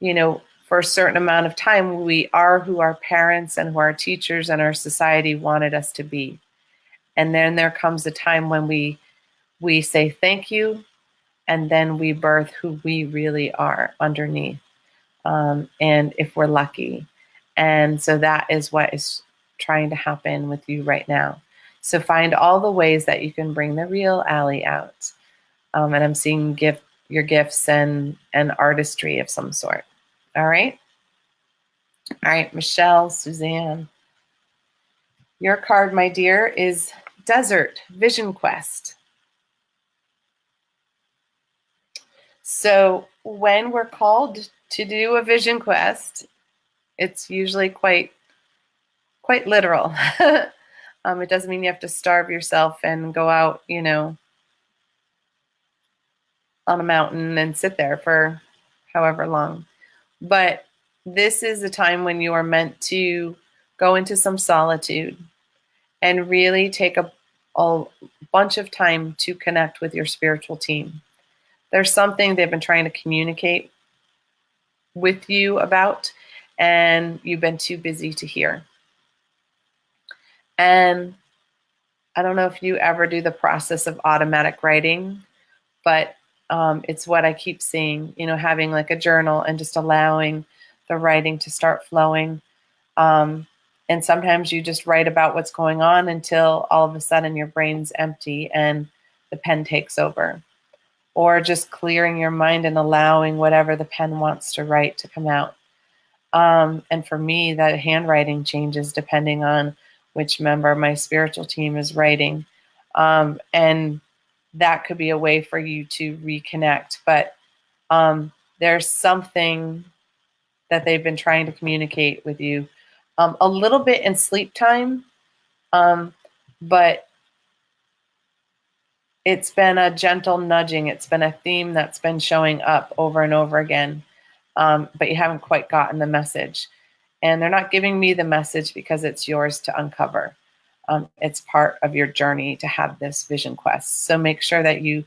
for a certain amount of time, we are who our parents and who our teachers and our society wanted us to be. And then there comes a time when we say thank you, and then we birth who we really are underneath, and if we're lucky. And so that is what is trying to happen with you right now. So find all the ways that you can bring the real Allie out. And I'm seeing your gifts and artistry of some sort. All right? All right, Michelle, Suzanne. Your card, my dear, is Desert Vision Quest. So when we're called to do a vision quest, it's usually quite literal. It doesn't mean you have to starve yourself and go out, on a mountain and sit there for however long. But this is a time when you are meant to go into some solitude and really take a bunch of time to connect with your spiritual team. There's something they've been trying to communicate with you about, and you've been too busy to hear. And I don't know if you ever do the process of automatic writing, but it's what I keep seeing, having like a journal and just allowing the writing to start flowing. And sometimes you just write about what's going on until all of a sudden your brain's empty and the pen takes over. Or just clearing your mind and allowing whatever the pen wants to write to come out. And for me, that handwriting changes depending on which member of my spiritual team is writing. And that could be a way for you to reconnect. But there's something that they've been trying to communicate with you. A little bit in sleep time, but it's been a gentle nudging. It's been a theme that's been showing up over and over again, but you haven't quite gotten the message. And they're not giving me the message because it's yours to uncover. It's part of your journey to have this vision quest. So make sure that you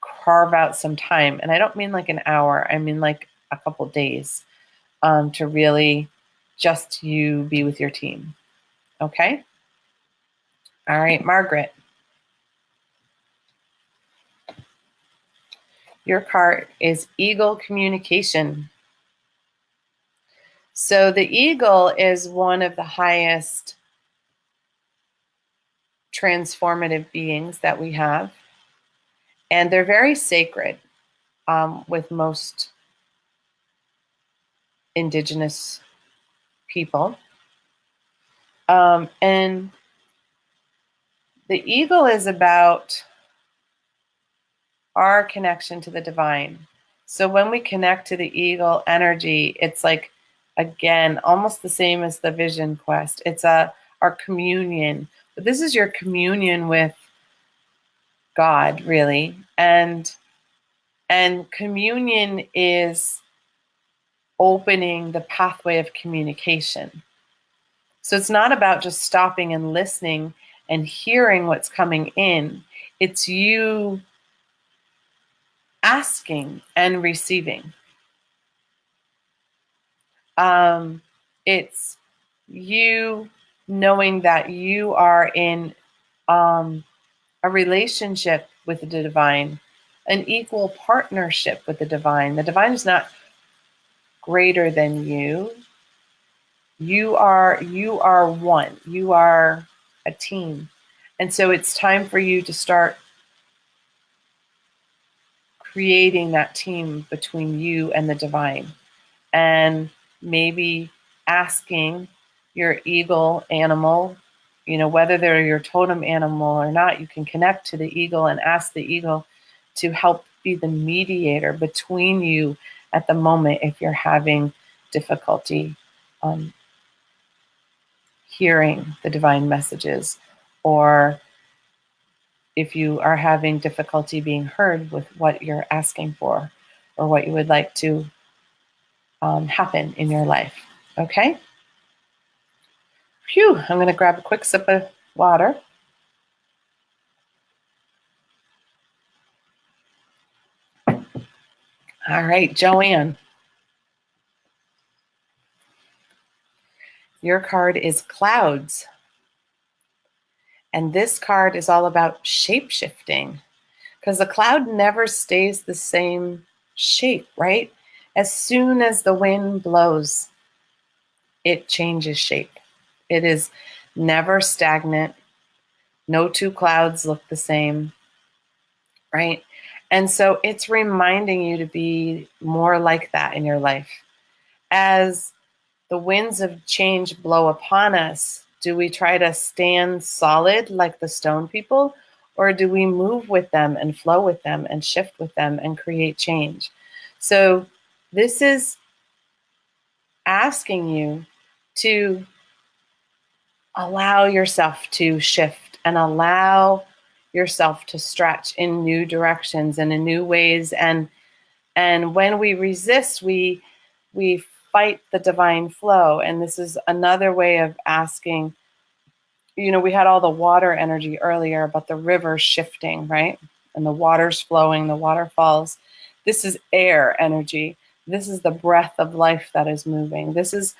carve out some time. And I don't mean like an hour. I mean like a couple days to really just you be with your team. Okay? All right, Margaret. Your card is Eagle Communication. So the eagle is one of the highest transformative beings that we have. And they're very sacred with most indigenous people. And the eagle is about our connection to the divine. So when we connect to the eagle energy, it's like, again, almost the same as the vision quest. It's our communion. But this is your communion with God, really. And communion is opening the pathway of communication. So it's not about just stopping and listening and hearing what's coming in. It's you asking and receiving. It's you knowing that you are in a relationship with the divine, an equal partnership with the divine. The divine is not greater than you. You are one. You are a team. And so it's time for you to start creating that team between you and the divine. And maybe asking your eagle animal, whether they're your totem animal or not, you can connect to the eagle and ask the eagle to help be the mediator between you at the moment if you're having difficulty hearing the divine messages, or if you are having difficulty being heard with what you're asking for or what you would like to happen in your life. Okay? Phew, I'm going to grab a quick sip of water. All right, Joanne. Your card is Clouds. And this card is all about shape-shifting, because the cloud never stays the same shape, right? As soon as the wind blows, it changes shape. It is never stagnant. No two clouds look the same, right? And so it's reminding you to be more like that in your life. As the winds of change blow upon us, do we try to stand solid like the stone people, or do we move with them and flow with them and shift with them and create change? So this is asking you to allow yourself to shift and allow yourself to stretch in new directions and in new ways. And when we resist, we fight the divine flow. And this is another way of asking, we had all the water energy earlier about the river shifting, right? And the water's flowing, the waterfalls. This is air energy. This is the breath of life that is moving. This is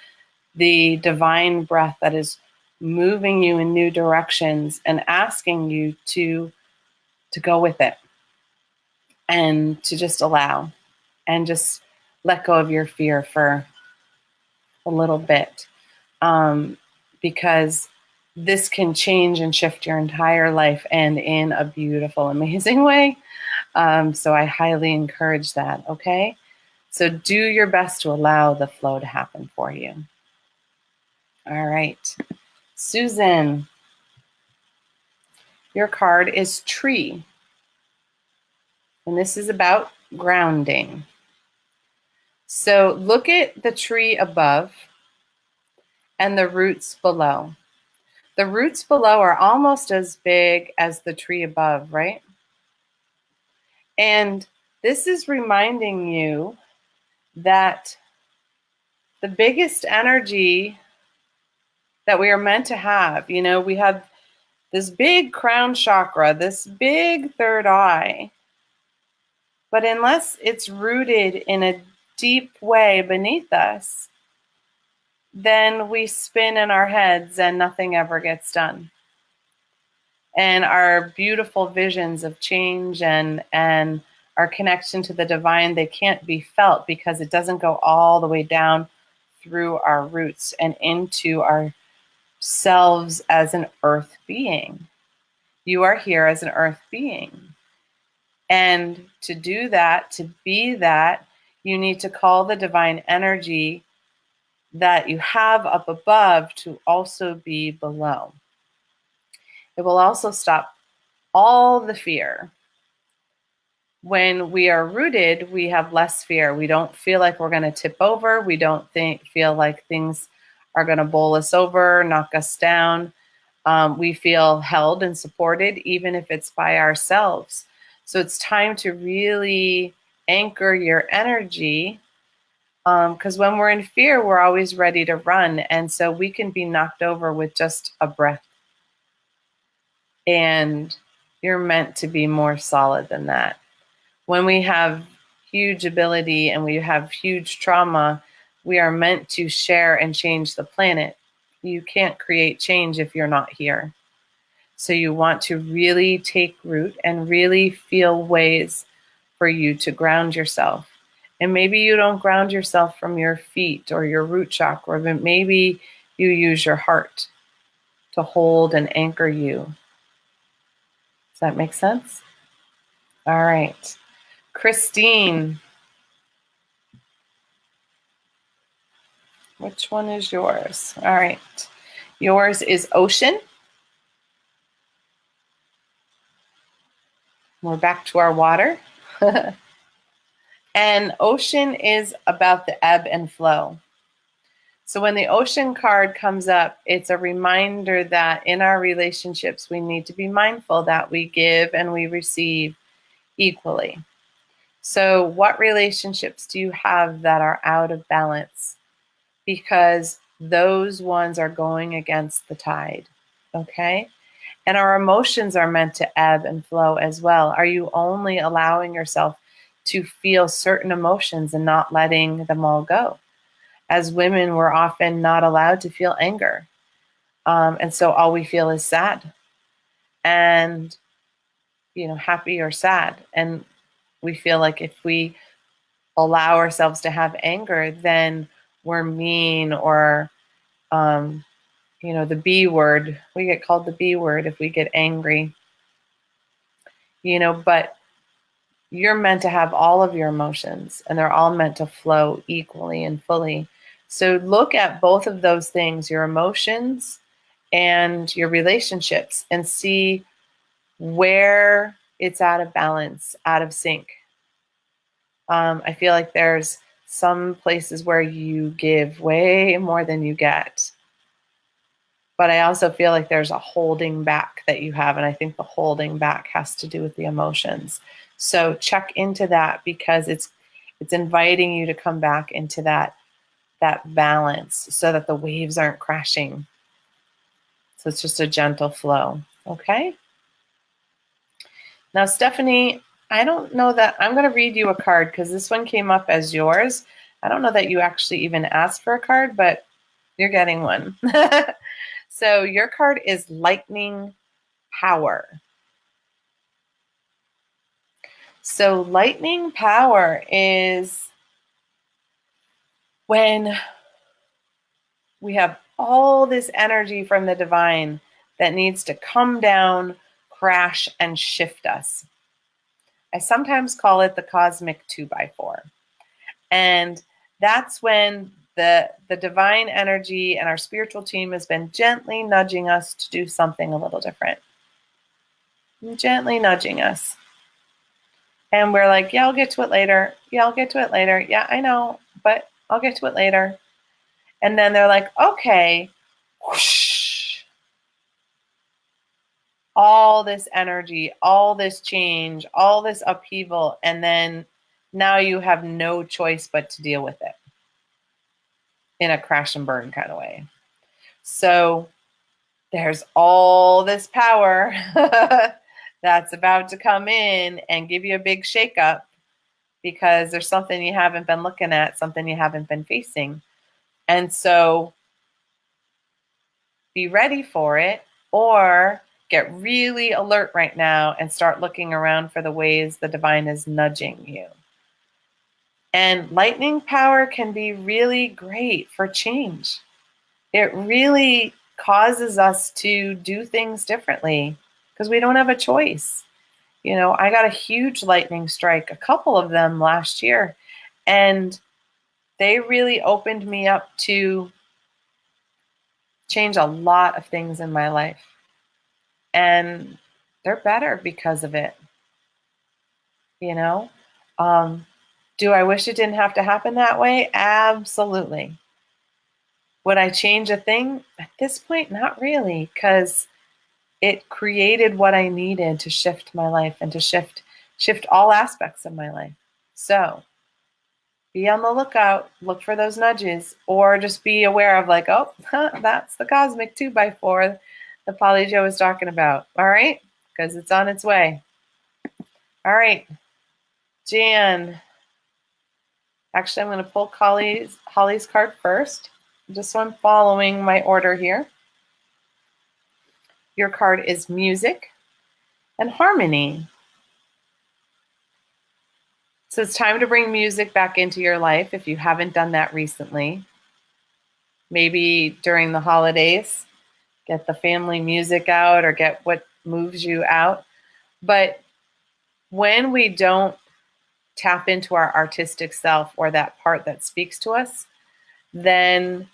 the divine breath that is moving you in new directions and asking you to go with it and to just allow and just let go of your fear for a little bit, because this can change and shift your entire life, and in a beautiful, amazing way. So I highly encourage that, okay? So do your best to allow the flow to happen for you. All right. Susan, your card is Tree. And this is about grounding. So look at the tree above and the roots below. The roots below are almost as big as the tree above, right? And this is reminding you that the biggest energy that we are meant to have, we have this big crown chakra, this big third eye, but unless it's rooted in a deep way beneath us, then we spin in our heads and nothing ever gets done. And our beautiful visions of change and our connection to the divine, they can't be felt because it doesn't go all the way down through our roots and into ourselves as an earth being. You are here as an earth being. And to do that, to be that, you need to call the divine energy that you have up above to also be below. It will also stop all the fear. When we are rooted, we have less fear. We don't feel like we're going to tip over. We don't feel like things are going to bowl us over, knock us down. We feel held and supported, even if it's by ourselves. So it's time to really anchor your energy, because when we're in fear, we're always ready to run. And so we can be knocked over with just a breath. And you're meant to be more solid than that. When we have huge ability and we have huge trauma, we are meant to share and change the planet. You can't create change if you're not here. So you want to really take root and really feel ways for you to ground yourself. And maybe you don't ground yourself from your feet or your root chakra, but maybe you use your heart to hold and anchor you. Does that make sense? All right. Christine, which one is yours? All right. Yours is ocean. We're back to our water. And ocean is about the ebb and flow. So when the ocean card comes up, it's a reminder that in our relationships, we need to be mindful that we give and we receive equally. So what relationships do you have that are out of balance? Because those ones are going against the tide, okay? And our emotions are meant to ebb and flow as well. Are you only allowing yourself to feel certain emotions and not letting them all go? As women, we're often not allowed to feel anger. And so all we feel is sad and, happy or sad. And we feel like if we allow ourselves to have anger, then we're mean or, the B word. We get called the B word if we get angry. But you're meant to have all of your emotions and they're all meant to flow equally and fully. So look at both of those things, your emotions and your relationships, and see where it's out of balance, out of sync. I feel like there's some places where you give way more than you get. But I also feel like there's a holding back that you have. And I think the holding back has to do with the emotions. So check into that, because it's inviting you to come back into that balance so that the waves aren't crashing. So it's just a gentle flow. Okay. Now, Stephanie, I don't know that I'm going to read you a card because this one came up as yours. I don't know that you actually even asked for a card, but you're getting one. So your card is Lightning Power. So lightning power is when we have all this energy from the divine that needs to come down, crash, and shift us. I sometimes call it the cosmic 2x4. And that's when the divine energy and our spiritual team has been gently nudging us to do something a little different. Gently nudging us. And we're like, yeah, I'll get to it later. Yeah, I'll get to it later. Yeah, I know, but I'll get to it later. And then they're like, okay, whoosh, all this energy, all this change, all this upheaval, and then now you have no choice but to deal with it in a crash and burn kind of way. So there's all this power that's about to come in and give you a big shakeup because there's something you haven't been looking at, something you haven't been facing. And so be ready for it, or get really alert right now and start looking around for the ways the divine is nudging you. And lightning power can be really great for change. It really causes us to do things differently because we don't have a choice. I got a huge lightning strike, a couple of them last year, and they really opened me up to change a lot of things in my life. And they're better because of it. Do I wish it didn't have to happen that way? Absolutely. Would I change a thing? At this point, not really, because it created what I needed to shift my life and to shift all aspects of my life. So be on the lookout, look for those nudges, or just be aware of like, oh, that's the cosmic 2x4 the Poly Jo was talking about. All right, because it's on its way. All right, Jan. Actually, I'm going to pull Holly's card first, just so I'm following my order here. Your card is music and harmony. So it's time to bring music back into your life if you haven't done that recently. Maybe during the holidays, get the family music out or get what moves you out. But when we don't tap into our artistic self or that part that speaks to us, then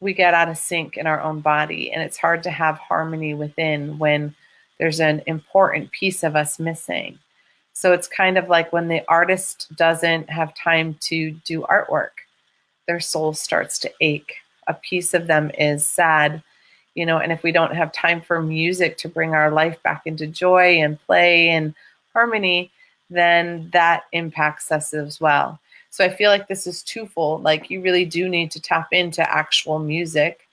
we get out of sync in our own body, and it's hard to have harmony within when there's an important piece of us missing. So it's kind of like when the artist doesn't have time to do artwork, their soul starts to ache. A piece of them is sad, and if we don't have time for music to bring our life back into joy and play and harmony, then that impacts us as well. So I feel like this is twofold. Like you really do need to tap into actual music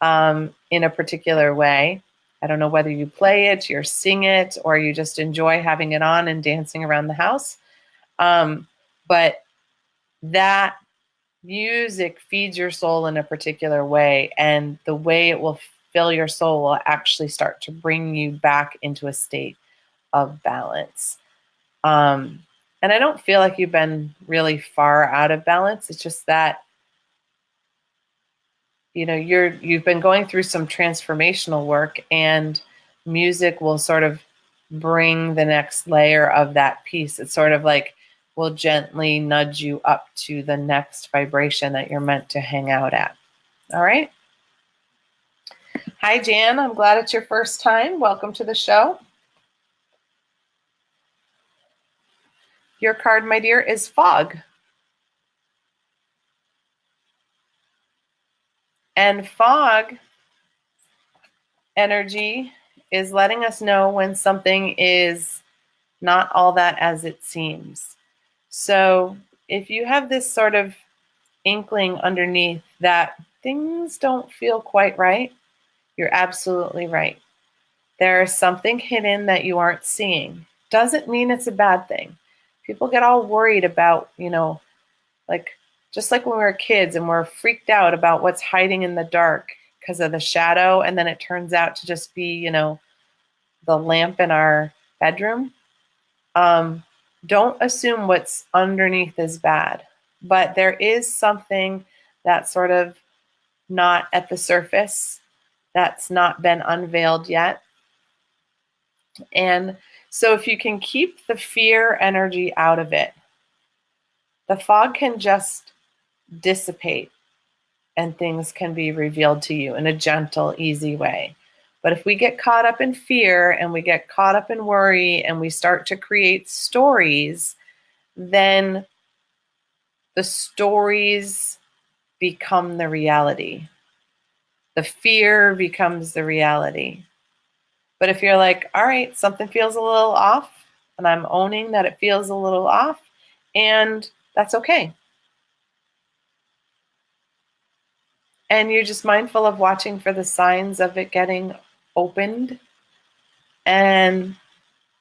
in a particular way. I don't know whether you play it, you sing it, or you just enjoy having it on and dancing around the house. But that music feeds your soul in a particular way, and the way it will fill your soul will actually start to bring you back into a state of balance. And I don't feel like you've been really far out of balance. It's just that, you've been going through some transformational work, and music will sort of bring the next layer of that piece. It's sort of like will gently nudge you up to the next vibration that you're meant to hang out at. All right. Hi, Jan. I'm glad it's your first time. Welcome to the show. Your card, my dear, is fog. And fog energy is letting us know when something is not all that as it seems. So if you have this sort of inkling underneath that things don't feel quite right, you're absolutely right. There is something hidden that you aren't seeing. Doesn't mean it's a bad thing. People get all worried about, like just like when we were kids and we're freaked out about what's hiding in the dark because of the shadow, and then it turns out to just be, the lamp in our bedroom. Don't assume what's underneath is bad, but there is something that's sort of not at the surface, that's not been unveiled yet. And so if you can keep the fear energy out of it, the fog can just dissipate and things can be revealed to you in a gentle, easy way. But if we get caught up in fear and we get caught up in worry and we start to create stories, then the stories become the reality. The fear becomes the reality. But if you're like, all right, something feels a little off, and I'm owning that it feels a little off, and that's okay. And you're just mindful of watching for the signs of it getting opened. And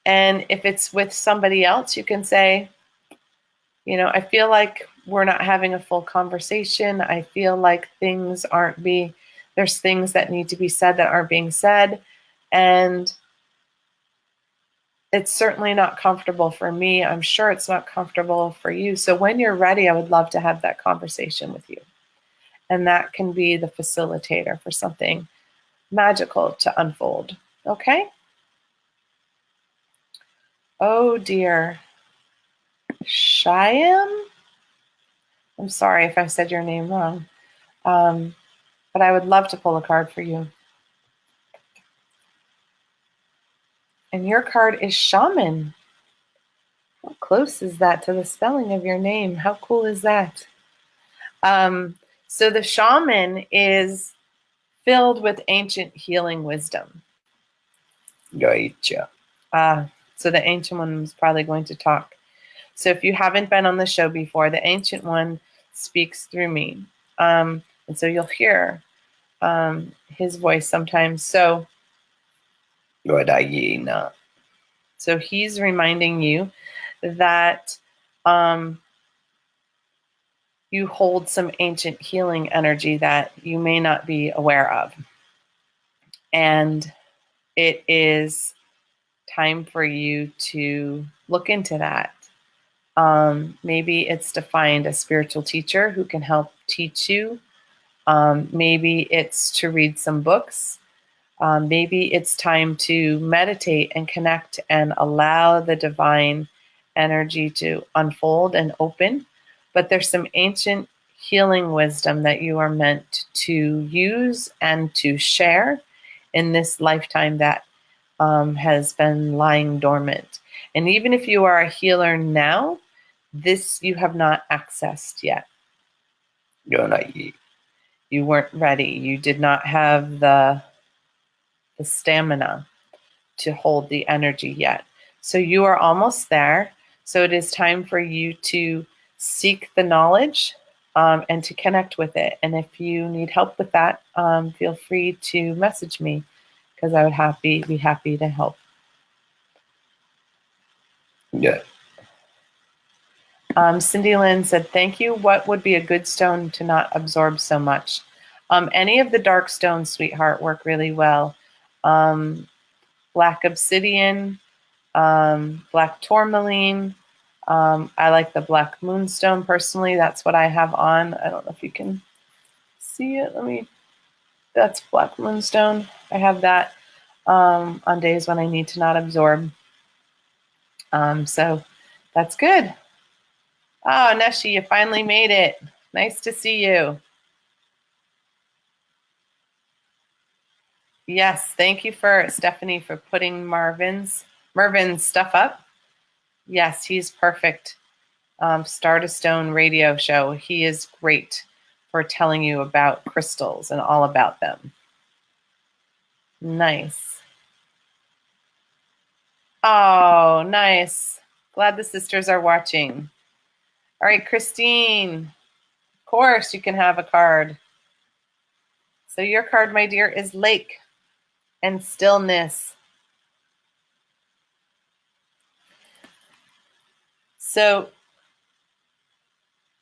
if it's with somebody else, you can say, I feel like we're not having a full conversation. I feel like there's things that need to be said that aren't being said. And it's certainly not comfortable for me. I'm sure it's not comfortable for you. So when you're ready, I would love to have that conversation with you. And that can be the facilitator for something magical to unfold. Okay? Oh dear. Shyam? I'm sorry if I said your name wrong. But I would love to pull a card for you. And your card is Shaman. How close is that to the spelling of your name? How cool is that? So the shaman is filled with ancient healing wisdom. Gotcha. So the ancient one is probably going to talk. So if you haven't been on the show before, the ancient one speaks through me. And so you'll hear his voice sometimes. So he's reminding you that you hold some ancient healing energy that you may not be aware of. And it is time for you to look into that. Maybe it's to find a spiritual teacher who can help teach you. Maybe it's to read some books. Maybe it's time to meditate and connect and allow the divine energy to unfold and open. But there's some ancient healing wisdom that you are meant to use and to share in this lifetime that has been lying dormant. And even if you are a healer now, this you have not accessed yet. You weren't ready. You did not have the stamina to hold the energy yet. So you are almost there. So it is time for you to seek the knowledge and to connect with it. And if you need help with that, feel free to message me because I would be happy to help. Yeah. Cindy Lynn said, thank you. What would be a good stone to not absorb so much? Any of the dark stones, sweetheart, work really well. Black obsidian, black tourmaline. I like the black moonstone personally. That's what I have on. I don't know if you can see it. That's black moonstone. I have that on days when I need to not absorb. So that's good. Oh, Neshi, you finally made it. Nice to see you. Yes, thank you for Stephanie for putting Mervin's stuff up. Yes, he's perfect. Star to Stone radio show. He is great for telling you about crystals and all about them. Nice. Oh, nice. Glad the sisters are watching. All right, Christine. Of course, you can have a card. So your card, my dear, is Lake and Stillness. So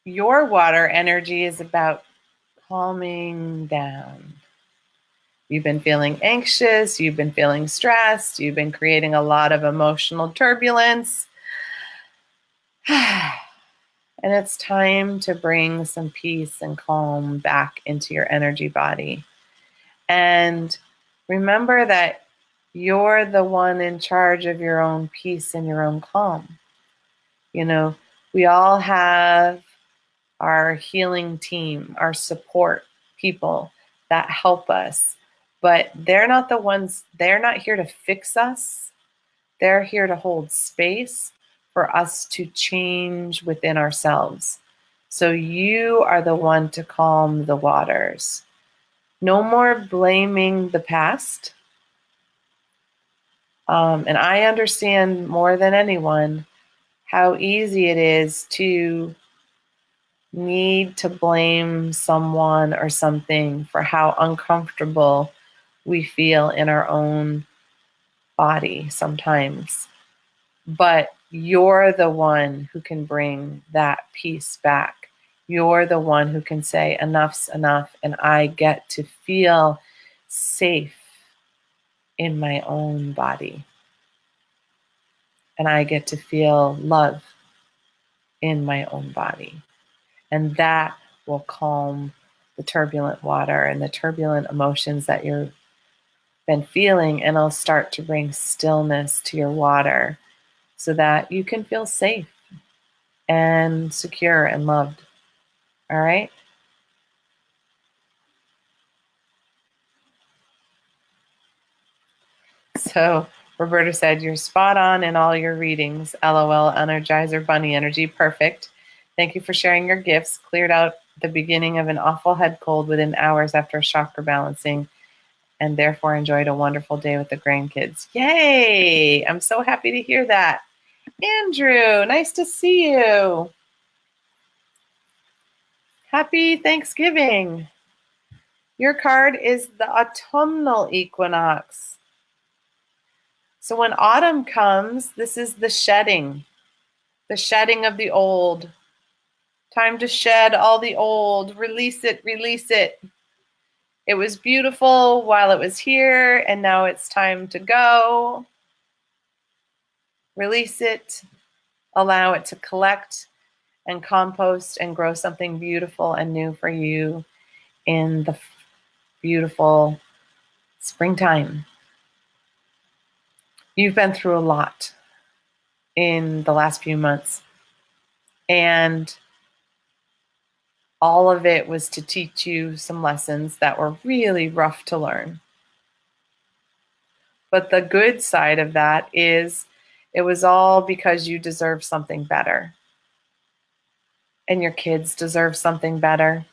your water energy is about calming down. You've been feeling anxious, you've been feeling stressed, you've been creating a lot of emotional turbulence. And it's time to bring some peace and calm back into your energy body. And remember that you're the one in charge of your own peace and your own calm. You know, we all have our healing team, our support people that help us, but they're not the ones, they're not here to fix us. They're here to hold space for us to change within ourselves. So you are the one to calm the waters. No more blaming the past. And I understand more than anyone how easy it is to need to blame someone or something for how uncomfortable we feel in our own body sometimes. But you're the one who can bring that peace back. You're the one who can say, enough's enough, and I get to feel safe in my own body. And I get to feel love in my own body. And that will calm the turbulent water and the turbulent emotions that you've been feeling, and it'll start to bring stillness to your water. so that you can feel safe and secure and loved. All right? So Roberta said, you're spot on in all your readings. LOL, Energizer Bunny energy. Perfect. Thank you for sharing your gifts. Cleared out the beginning of an awful head cold within hours after chakra balancing, and therefore enjoyed a wonderful day with the grandkids. Yay! I'm so happy to hear that. Andrew, nice to see you. Happy Thanksgiving. Your card is the autumnal equinox. So when autumn comes, this is the shedding of the old. Time to shed all the old. Release it, release it. It was beautiful while it was here, and now it's time to go. Release it. Allow it to collect and compost and grow something beautiful and new for you in the beautiful springtime. You've been through a lot in the last few months, and all of it was to teach you some lessons that were really rough to learn. But the good side of that is it was all because you deserve something better. And your kids deserve something better.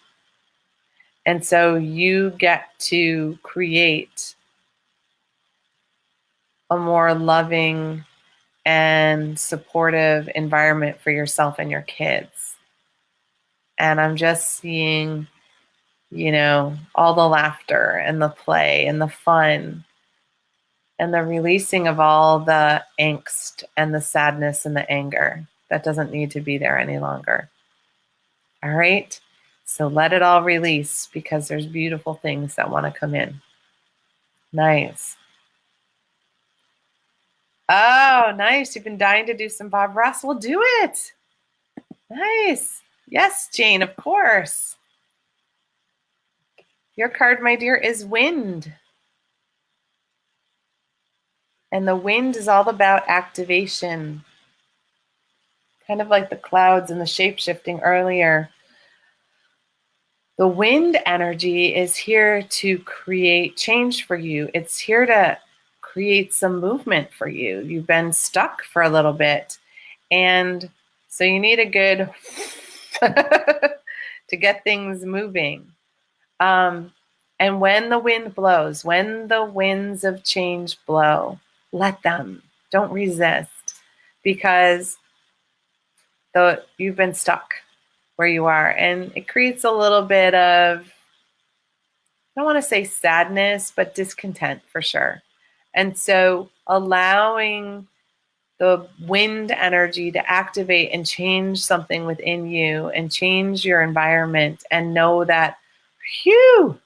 And so you get to create a more loving and supportive environment for yourself and your kids. And I'm just seeing, all the laughter and the play and the fun and the releasing of all the angst and the sadness and the anger that doesn't need to be there any longer. All right? So let it all release, because there's beautiful things that want to come in. Nice. Oh, nice. You've been dying to do some Bob Ross. We'll do it. Nice. Yes, Jane, of course. Your card, my dear, is wind. And the wind is all about activation. Kind of like the clouds and the shape-shifting earlier. The wind energy is here to create change for you. It's here to create some movement for you. You've been stuck for a little bit. And so you need a good to get things moving. And when the wind blows, when the winds of change blow, let them. Don't resist, because you've been stuck where you are. And it creates a little bit of, I don't want to say sadness, but discontent for sure. And so allowing the wind energy to activate and change something within you and change your environment, and know that, phew,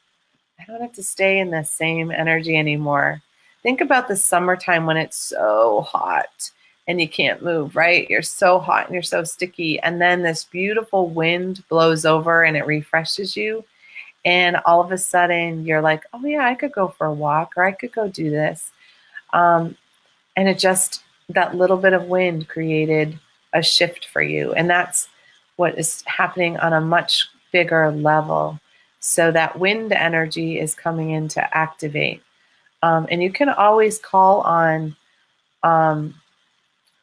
I don't have to stay in the same energy anymore. Think about the summertime when it's so hot and you can't move, right? You're so hot and you're so sticky. And then this beautiful wind blows over and it refreshes you. And all of a sudden you're like, oh yeah, I could go for a walk, or I could go do this. And it just, that little bit of wind created a shift for you. And that's what is happening on a much bigger level. So that wind energy is coming in to activate. And you can always call on,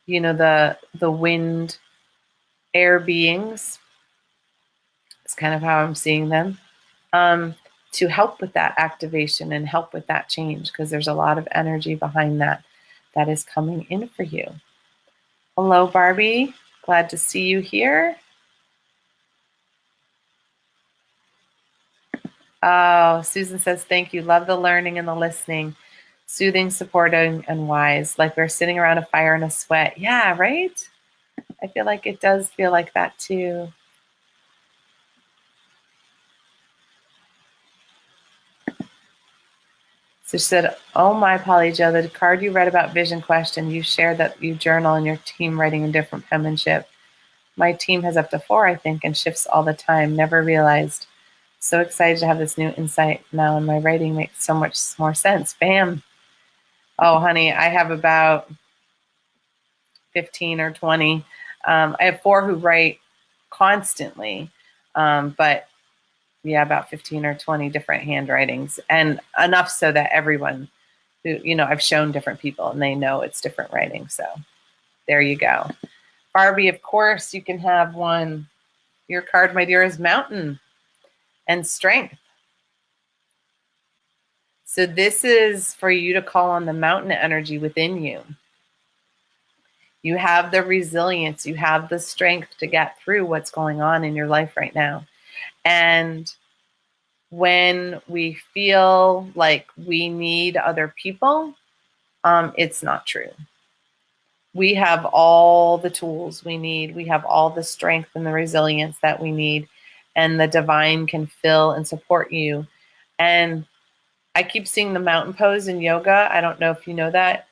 the wind air beings. It's kind of how I'm seeing them, to help with that activation and help with that change, because there's a lot of energy behind that is coming in for you. Hello, Barbie. Glad to see you here. Oh, Susan says, thank you. Love the learning and the listening. Soothing, supporting, and wise. Like we're sitting around a fire in a sweat. Yeah, right? I feel like it does feel like that too. So she said, oh my, Polly Jo, the card you read about vision question, you shared that you journal and your team writing in different penmanship. My team has up to 4, I think, and shifts all the time. Never realized. So excited to have this new insight now, and my writing makes so much more sense. Bam. Oh, honey, I have about 15 or 20. I have 4 who write constantly, but yeah, about 15 or 20 different handwritings, and enough so that everyone who, I've shown different people and they know it's different writing. So there you go. Barbie, of course, you can have one. Your card, my dear, is Mountain and Strength. So this is for you to call on the mountain energy within you. You have the resilience, you have the strength to get through what's going on in your life right now. And when we feel like we need other people, it's not true. We have all the tools we need. We have all the strength and the resilience that we need, and the divine can fill and support you. And I keep seeing the mountain pose in yoga. I don't know if you know that.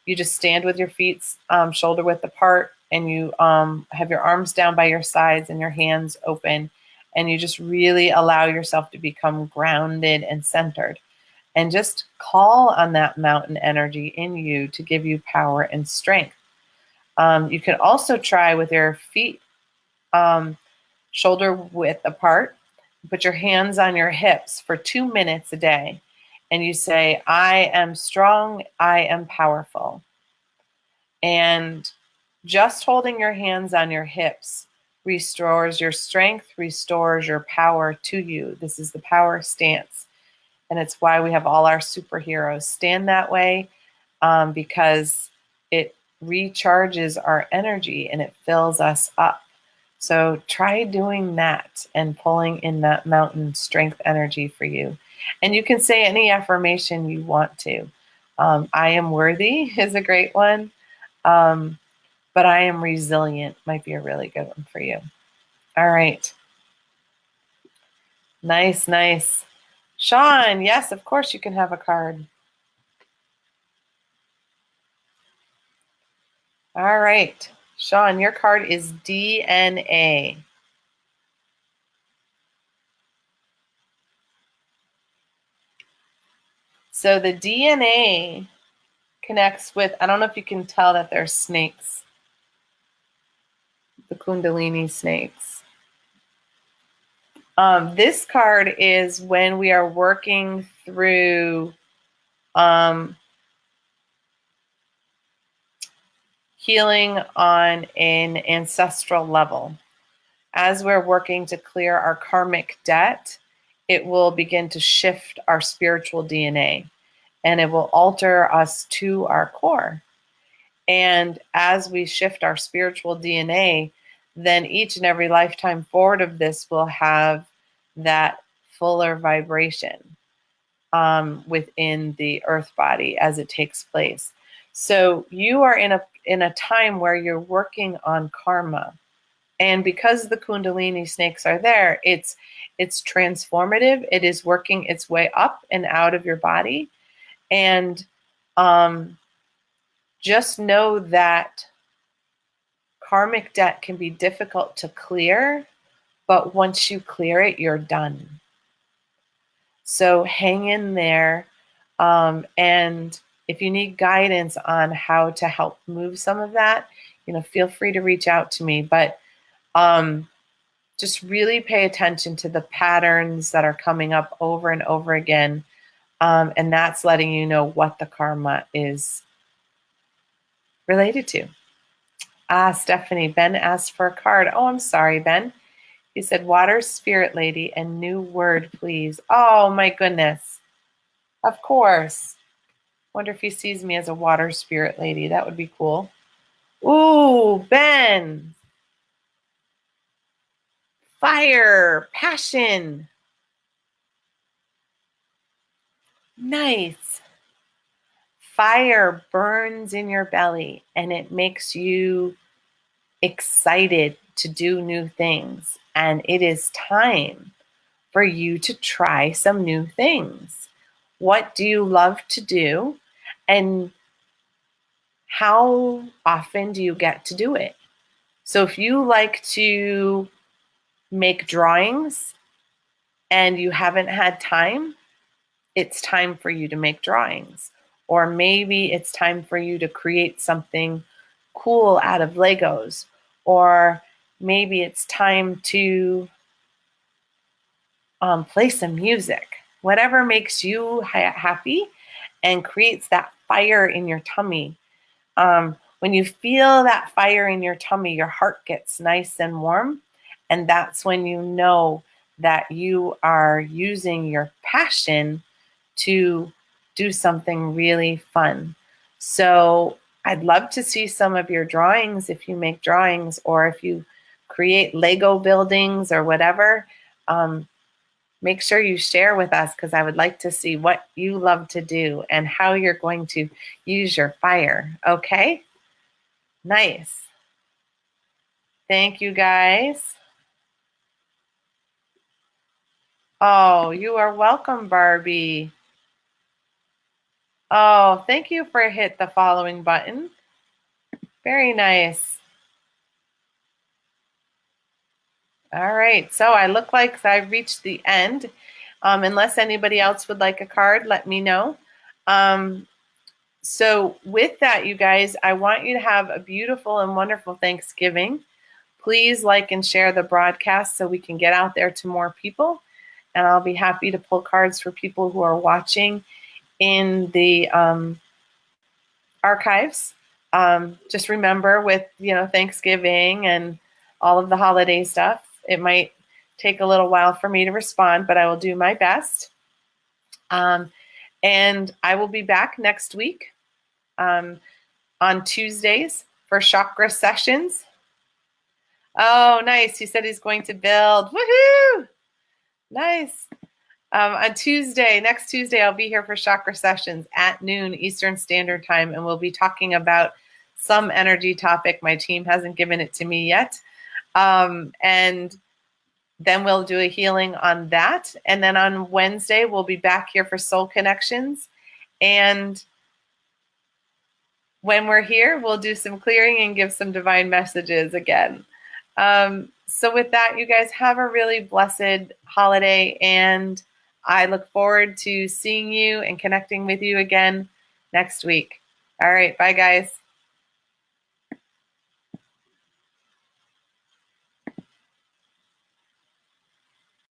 You just stand with your feet shoulder width apart, and you have your arms down by your sides and your hands open, and you just really allow yourself to become grounded and centered, and just call on that mountain energy in you to give you power and strength. You can also try with your feet shoulder width apart. Put your hands on your hips for 2 minutes a day, and you say, I am strong, I am powerful. And just holding your hands on your hips restores your strength, restores your power to you. This is the power stance. And it's why we have all our superheroes stand that way, because it recharges our energy and it fills us up. So try doing that and pulling in that mountain strength energy for you. And you can say any affirmation you want to. I am worthy is a great one. But I am resilient might be a really good one for you. All right. Nice, nice. Sean, yes, of course you can have a card. All right. Sean, your card is DNA. So the DNA connects with, I don't know if you can tell that there's snakes, the Kundalini snakes. This card is when we are working through healing on an ancestral level. As we're working to clear our karmic debt, it will begin to shift our spiritual DNA, and it will alter us to our core. And as we shift our spiritual DNA, then each and every lifetime forward of this will have that fuller vibration within the earth body as it takes place. So you are in a time where you're working on karma. And because the Kundalini snakes are there, it's transformative. It is working its way up and out of your body. And just know that karmic debt can be difficult to clear, but once you clear it, you're done. So hang in there. And if you need guidance on how to help move some of that, feel free to reach out to me. But just really pay attention to the patterns that are coming up over and over again. And that's letting you know what the karma is related to. Stephanie, Ben asked for a card. Oh, I'm sorry, Ben. He said, water spirit lady and new word, please. Oh, my goodness. Of course. Wonder if he sees me as a water spirit lady. That would be cool. Ooh, Ben. Fire, passion. Nice. Fire burns in your belly and it makes you excited to do new things. And it is time for you to try some new things. What do you love to do? And how often do you get to do it? So if you like to make drawings and you haven't had time, it's time for you to make drawings. Or maybe it's time for you to create something cool out of Legos, or maybe it's time to play some music. Whatever makes you happy and creates that fire in your tummy. When you feel that fire in your tummy, your heart gets nice and warm, and that's when you know that you are using your passion to do something really fun. So I'd love to see some of your drawings if you make drawings, or if you create Lego buildings or whatever. Make sure you share with us, because I would like to see what you love to do and how you're going to use your fire. Okay? Nice. Thank you, guys. Oh, you are welcome, Barbie. Oh, thank you for hit the following button. Very nice. All right, so I look like I've reached the end. Unless anybody else would like a card, let me know. So with that, you guys, I want you to have a beautiful and wonderful Thanksgiving. Please like and share the broadcast so we can get out there to more people. And I'll be happy to pull cards for people who are watching in the archives. Just remember, with Thanksgiving and all of the holiday stuff, it might take a little while for me to respond, but I will do my best. And I will be back next week on Tuesdays for chakra sessions. Oh, nice. He said he's going to build. Woohoo! Nice. On Tuesday, next Tuesday, I'll be here for chakra sessions at noon Eastern Standard Time, and we'll be talking about some energy topic. My team hasn't given it to me yet. And then we'll do a healing on that. And then on Wednesday, we'll be back here for Soul Connections. And when we're here, we'll do some clearing and give some divine messages again. So with that, you guys have a really blessed holiday, and I look forward to seeing you and connecting with you again next week. All right, bye guys.